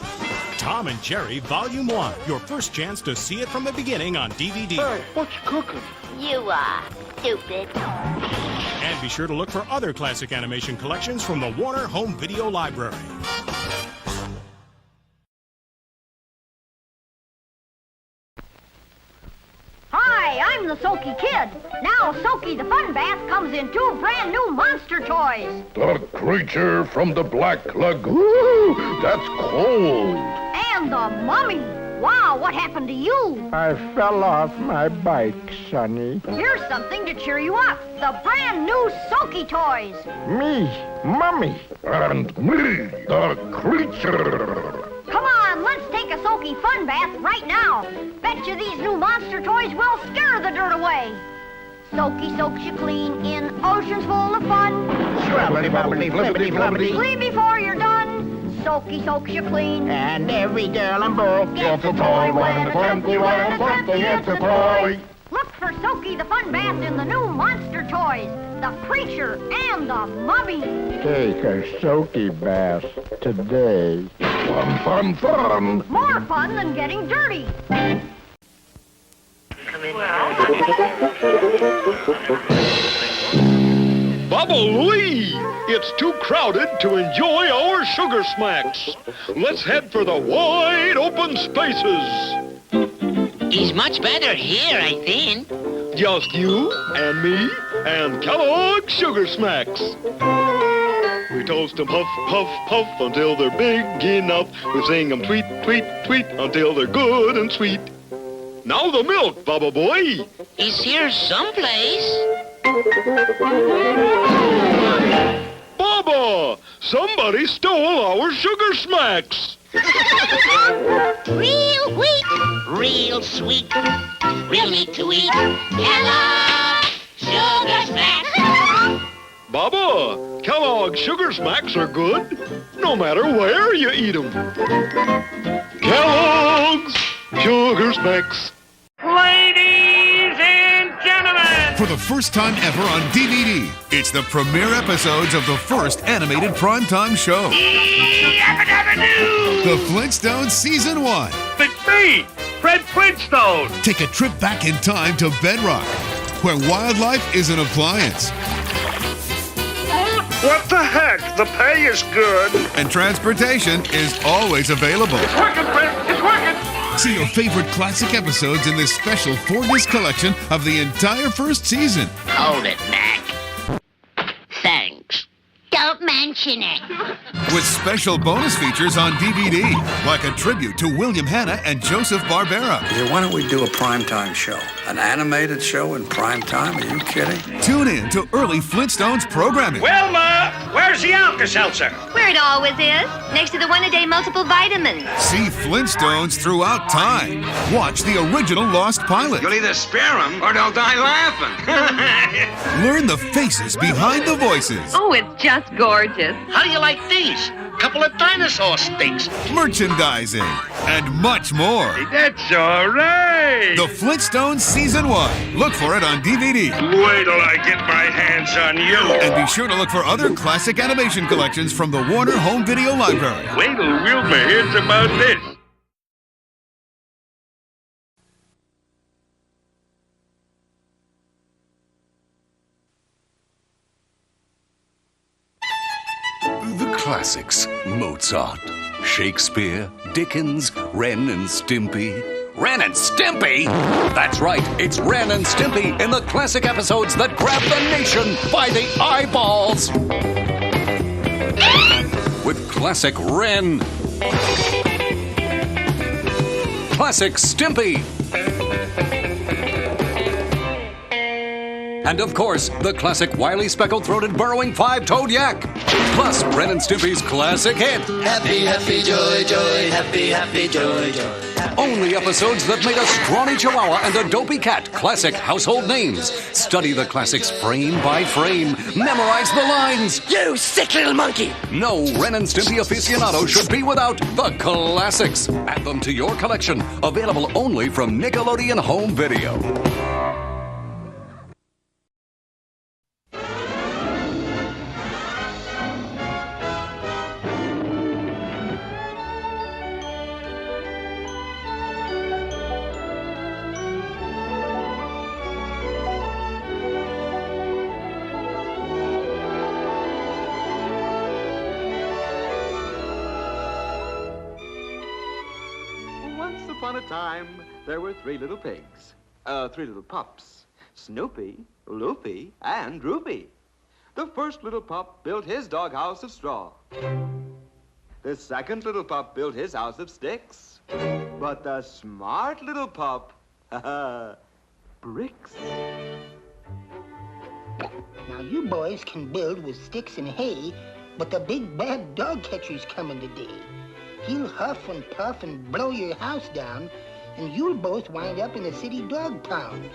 Tom and Jerry Volume 1, your first chance to see it from the beginning on DVD. Hey, what you cooking? You are stupid. And be sure to look for other classic animation collections from the Warner Home Video Library. Hi, I'm the Soaky Kid. Now Soaky the Fun Bath comes in 2 brand new monster toys. The creature from the Black Lagoon. That's cold. And the Mummy. Wow, what happened to you? I fell off my bike, Sonny. Here's something to cheer you up. The brand new Soaky toys. Me, Mummy. And me, the creature. Come on, let's take a Soaky Fun Bath right now. Bet you these new monster toys will scare the dirt away. Soaky soaks you clean in oceans full of fun. Shrubbity bubbly flippity floppity. Clean before you're done. Soaky soaks you clean. And every girl and boy gets a toy when it's empty, it's a toy. Look for Soaky the Fun Bath in the new monster toys. The creature and the mummy. Take a soaky bath today. Fun, fun, fun. More fun than getting dirty. Bubble-wee! It's too crowded to enjoy our sugar smacks. Let's head for the wide open spaces. He's much better here, I think. Just you and me and Kellogg's Sugar Smacks. We toast them puff, puff, puff until they're big enough. We sing them tweet, tweet, tweet until they're good and sweet. Now the milk, Bubba Boy. He's here someplace. Bubba! Somebody stole our Sugar Smacks. Real wheat, real sweet, real neat to eat. Kellogg's Sugar Smacks. Bubba, Kellogg's Sugar Smacks are good, no matter where you eat them. Kellogg's Sugar Smacks. Ladies and gentlemen! For the first time ever on DVD, it's the premiere episodes of the first animated primetime show. The Flintstones Season 1. It's me, Fred Flintstone. Take a trip back in time to Bedrock, where wildlife is an appliance. What the heck? The pay is good. And transportation is always available. It's working, Fred. It's working. See your favorite classic episodes in this special 4-disc collection of the entire first season. Hold it, Mac. Thanks. Don't mention it. With special bonus features on DVD, like a tribute to William Hanna and Joseph Barbera. Yeah, why don't we do a primetime show? An animated show in primetime? Are you kidding? Tune in to early Flintstones programming. Wilma, where's the Alka-Seltzer? Where it always is, next to the one-a-day multiple vitamins. See Flintstones throughout time. Watch the original Lost Pilot. You'll either spare them or they'll die laughing. Learn the faces behind the voices. Oh, it's just gorgeous. How do you like these? Couple of dinosaur steaks. Merchandising and much more. That's all right. The Flintstones Season 1. Look for it on DVD. Wait till I get my hands on you. And be sure to look for other classic animation collections from the Warner Home Video Library. Wait till Wilma hears about this. The classics, Mozart, Shakespeare, Dickens, Ren and Stimpy. Ren and Stimpy? That's right, it's Ren and Stimpy in the classic episodes that grab the nation by the eyeballs. With classic Ren, classic Stimpy, and of course, the classic wily speckled-throated burrowing five-toed yak. Plus, Ren and Stimpy's classic hit, Happy, happy, joy, joy, happy, happy, joy, joy. Only episodes that made a scrawny chihuahua and a dopey cat classic household names. Study the classics frame by frame. Memorize the lines. You sick little monkey! No Ren and Stimpy aficionado should be without the classics. Add them to your collection. Available only from Nickelodeon Home Video. Once upon a time, there were three little pigs. Three little pups. Snoopy, Loopy, and Droopy. The first little pup built his doghouse of straw. The second little pup built his house of sticks. But the smart little pup, bricks. Now you boys can build with sticks and hay, but the big bad dog catcher's coming today. He'll huff and puff and blow your house down, and you'll both wind up in a city dog pound.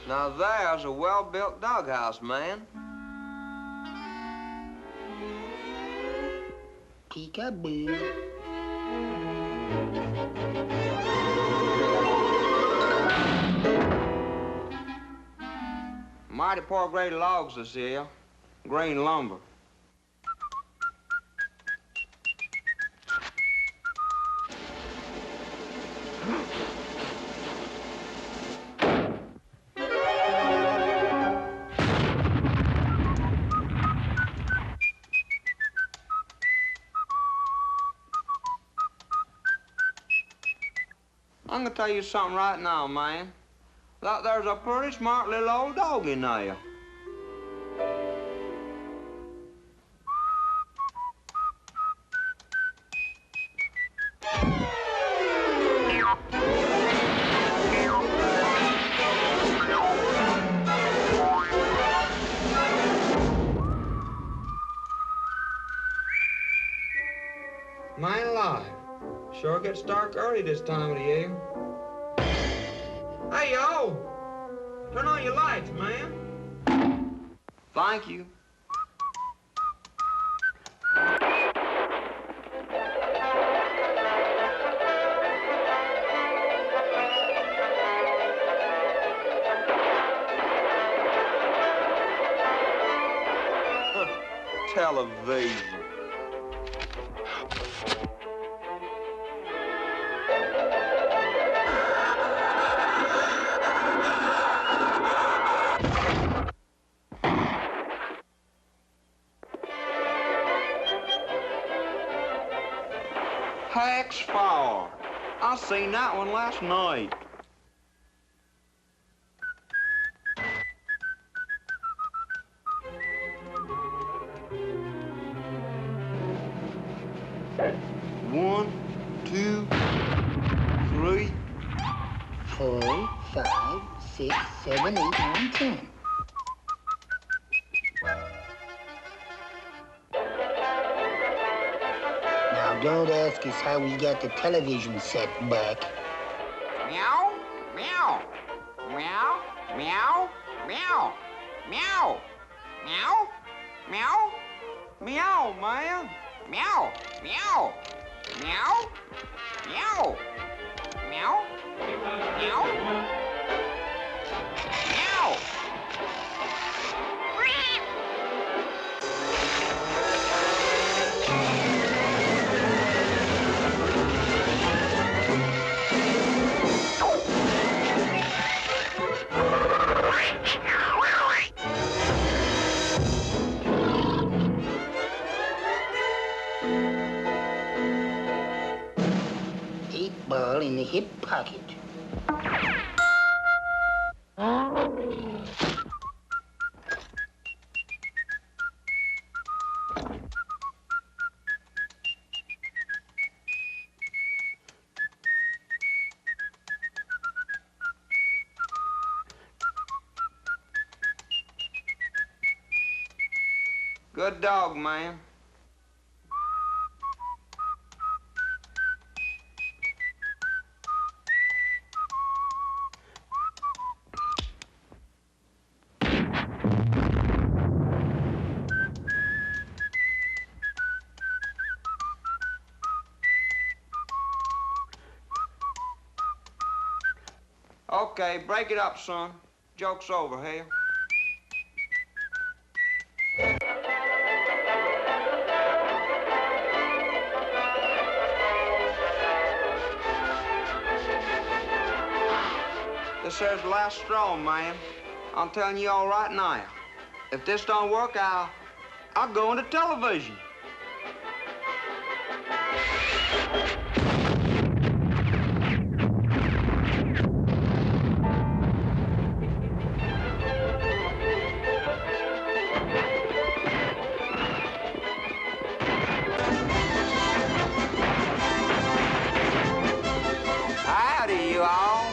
Now there's a well-built doghouse, man. Peekaboo. Mighty poor grade logs this year. Green lumber. I'm gonna tell you something right now, man. That there's a pretty smart little old dog in there. Man alive. Sure gets dark early this time of the year. Hey, yo! Turn on your lights, man. Thank you. Television. Hex Fire. I seen that one last night. One, two, 3, 4, 5, 6, 7, 8, 9, 10. don't ask us how we got the television set back. Meow, meow, meow, meow, meow, meow, meow, meow, meow, man. Meow, meow, meow, meow, meow, meow, meow. 8-ball in the hip pocket. Good dog, man. Okay, break it up, son. Joke's over, Hale. This here's the last straw, man. I'm telling you all right now. If this don't work, I'll go into television. Howdy, you all.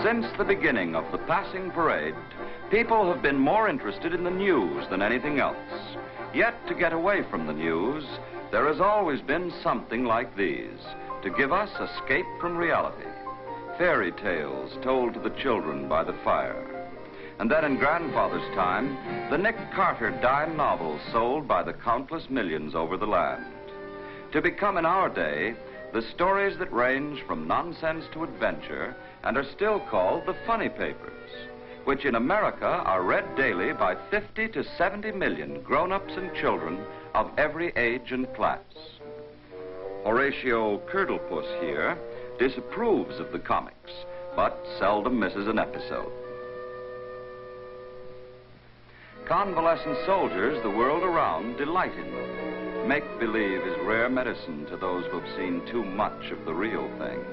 Since the beginning of the passing parade, people have been more interested in the news than anything else. Yet, to get away from the news, there has always been something like these, to give us escape from reality. Fairy tales told to the children by the fire. And then in Grandfather's time, the Nick Carter dime novels sold by the countless millions over the land. To become in our day, the stories that range from nonsense to adventure and are still called the funny papers, which in America are read daily by 50 to 70 million grown-ups and children of every age and class. Horatio Curdlepuss here disapproves of the comics, but seldom misses an episode. Convalescent soldiers the world around delight in them. Make-believe is rare medicine to those who have seen too much of the real thing.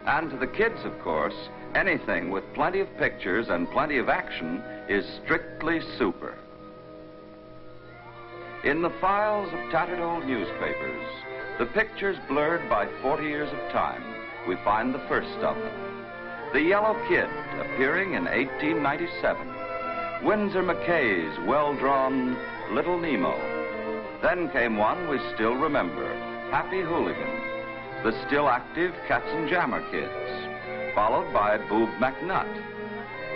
And to the kids, of course, anything with plenty of pictures and plenty of action is strictly super. In the files of tattered old newspapers, the pictures blurred by 40 years of time, we find the first of them. The Yellow Kid, appearing in 1897. Winsor McKay's well-drawn Little Nemo. Then came one we still remember, Happy Hooligan. The still active Katzenjammer Kids, followed by Boob McNutt.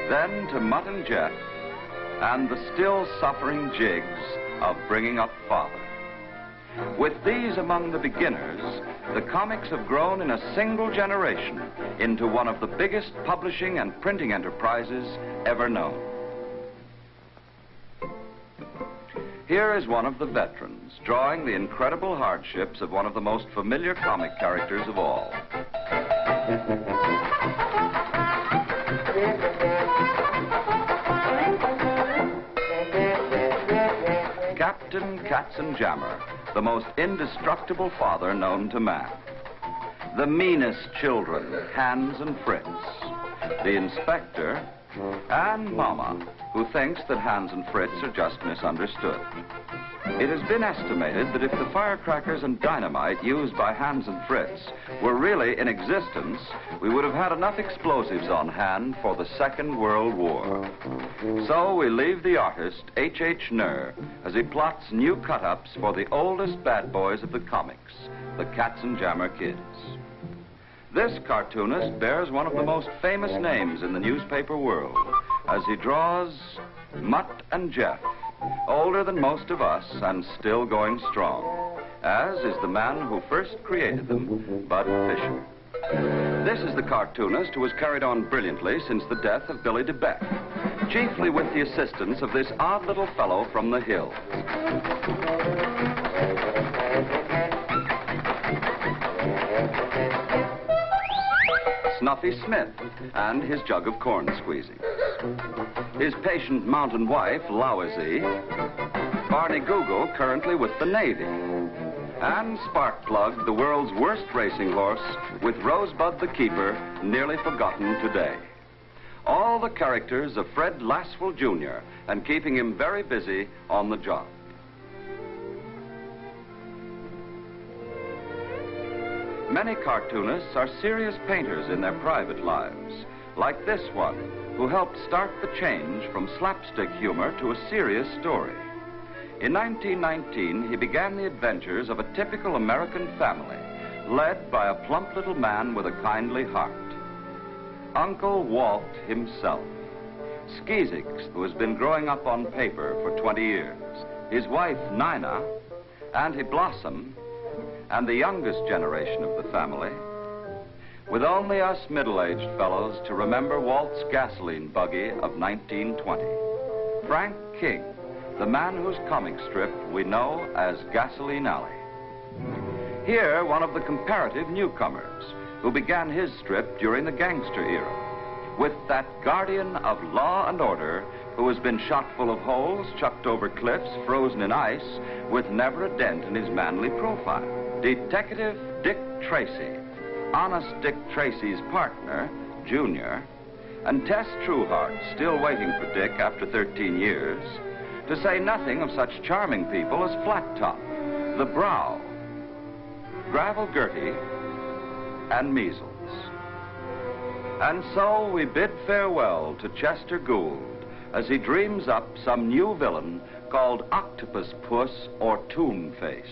then to Mutt and Jeff, and the still suffering jigs of bringing up Father. With these among the beginners, the comics have grown in a single generation into one of the biggest publishing and printing enterprises ever known. Here is one of the veterans, drawing the incredible hardships of one of the most familiar comic characters of all. Captain Katzenjammer, the most indestructible father known to man. The meanest children, Hans and Fritz. The inspector, and Mama, who thinks that Hans and Fritz are just misunderstood. It has been estimated that if the firecrackers and dynamite used by Hans and Fritz were really in existence, we would have had enough explosives on hand for the Second World War. So we leave the artist, H.H. Nur, as he plots new cut-ups for the oldest bad boys of the comics, the Katzenjammer Kids. This cartoonist bears one of the most famous names in the newspaper world, as he draws Mutt and Jeff, older than most of us and still going strong, as is the man who first created them, Bud Fisher. This is the cartoonist who has carried on brilliantly since the death of Billy DeBeck, chiefly with the assistance of this odd little fellow from the hills. Snuffy Smith and his jug of corn squeezing. His patient mountain wife, Lousy. Barney Google, currently with the Navy. And Sparkplug, the world's worst racing horse, with Rosebud the Keeper, nearly forgotten today. All the characters of Fred Lasswell, Jr., and keeping him very busy on the job. Many cartoonists are serious painters in their private lives, like this one, who helped start the change from slapstick humor to a serious story. In 1919, he began the adventures of a typical American family, led by a plump little man with a kindly heart. Uncle Walt himself. Skeezix, who has been growing up on paper for 20 years. His wife, Nina, Auntie Blossom, and the youngest generation of the family, with only us middle-aged fellows to remember Walt's gasoline buggy of 1920. Frank King, the man whose comic strip we know as Gasoline Alley. Here, one of the comparative newcomers, who began his strip during the gangster era, with that guardian of law and order who has been shot full of holes, chucked over cliffs, frozen in ice, with never a dent in his manly profile. Detective Dick Tracy, Honest Dick Tracy's partner, Junior, and Tess Trueheart, still waiting for Dick after 13 years, to say nothing of such charming people as Flat Top, the Brow, Gravel Gertie, and Measles. And so we bid farewell to Chester Gould as he dreams up some new villain called Octopus Puss or Toon Face.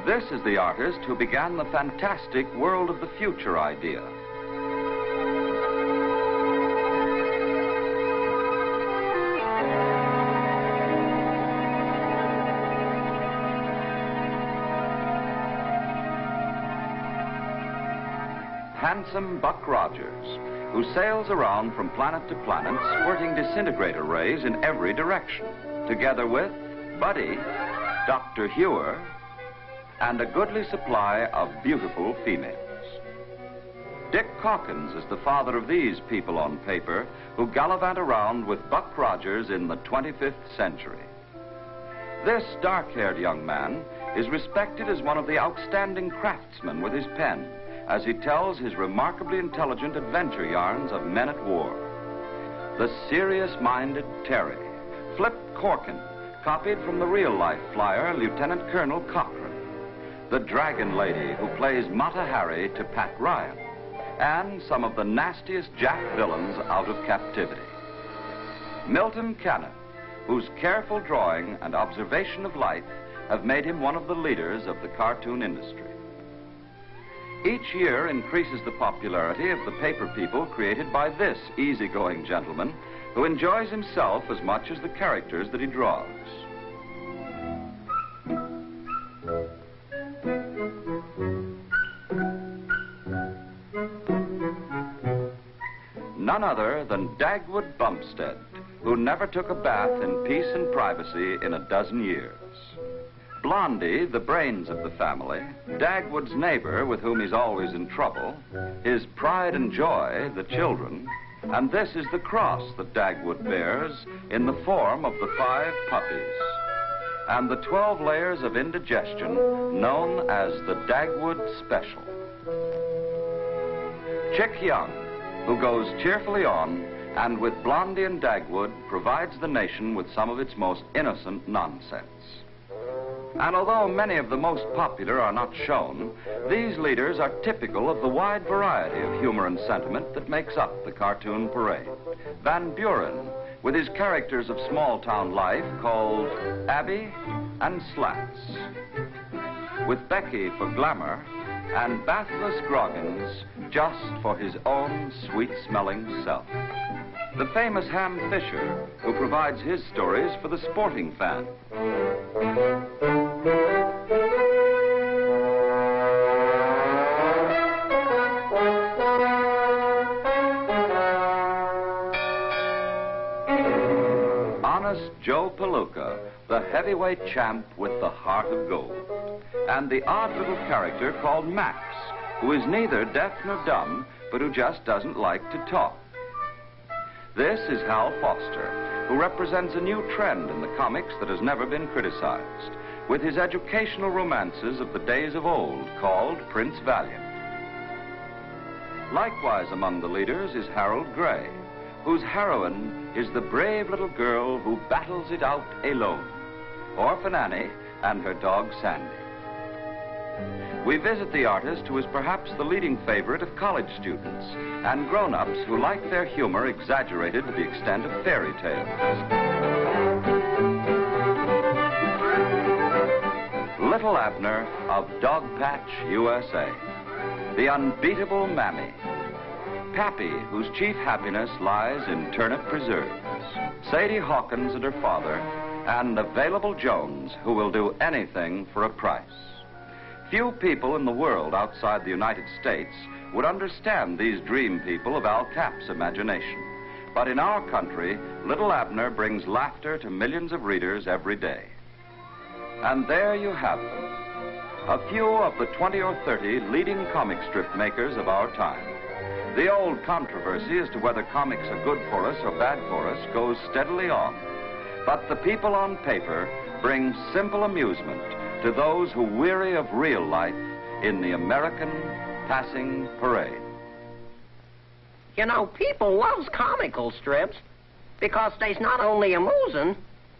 This is the artist who began the fantastic world of the future idea. Handsome Buck Rogers, who sails around from planet to planet, squirting disintegrator rays in every direction, together with Buddy, Dr. Hewer, and a goodly supply of beautiful females. Dick Calkins is the father of these people on paper who gallivant around with Buck Rogers in the 25th century. This dark-haired young man is respected as one of the outstanding craftsmen with his pen, as he tells his remarkably intelligent adventure yarns of men at war. The serious-minded Terry, Flip Corkin, copied from the real-life flyer Lieutenant Colonel Cochran. The Dragon Lady, who plays Mata Hari to Pat Ryan, and some of the nastiest Jack villains out of captivity. Milton Cannon, whose careful drawing and observation of life have made him one of the leaders of the cartoon industry. Each year increases the popularity of the paper people created by this easygoing gentleman who enjoys himself as much as the characters that he draws. None other than Dagwood Bumpstead, who never took a bath in peace and privacy in a dozen years. Blondie, the brains of the family, Dagwood's neighbor with whom he's always in trouble, his pride and joy, the children, and this is the cross that Dagwood bears in the form of the 5 puppies, and the 12 layers of indigestion known as the Dagwood Special. Chick Young, who goes cheerfully on, and with Blondie and Dagwood provides the nation with some of its most innocent nonsense. And although many of the most popular are not shown, these leaders are typical of the wide variety of humor and sentiment that makes up the cartoon parade. Van Buren, with his characters of small-town life called Abby and Slats, with Becky for glamour, and Bathless Groggins just for his own sweet-smelling self. The famous Ham Fisher, who provides his stories for the sporting fan. Honest Joe Palooka, the heavyweight champ with the heart of gold. And the odd little character called Max, who is neither deaf nor dumb, but who just doesn't like to talk. This is Hal Foster, who represents a new trend in the comics that has never been criticized, with his educational romances of the days of old called Prince Valiant. Likewise among the leaders is Harold Gray, whose heroine is the brave little girl who battles it out alone, Orphan Annie and her dog Sandy. We visit the artist who is perhaps the leading favorite of college students and grown-ups who like their humor exaggerated to the extent of fairy tales. Little Abner of Dog Patch, USA. The unbeatable Mammy. Pappy, whose chief happiness lies in turnip preserves. Sadie Hawkins and her father, and Available Jones, who will do anything for a price. Few people in the world outside the United States would understand these dream people of Al Cap's imagination. But in our country, Little Abner brings laughter to millions of readers every day. And there you have them. A few of the 20 or 30 leading comic strip makers of our time. The old controversy as to whether comics are good for us or bad for us goes steadily on. But the people on paper bring simple amusement to those who weary of real life in the American passing parade. You know, people loves comical strips because they's not only amusing,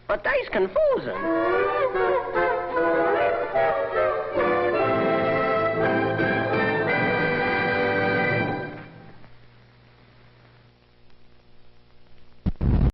but they's confusing.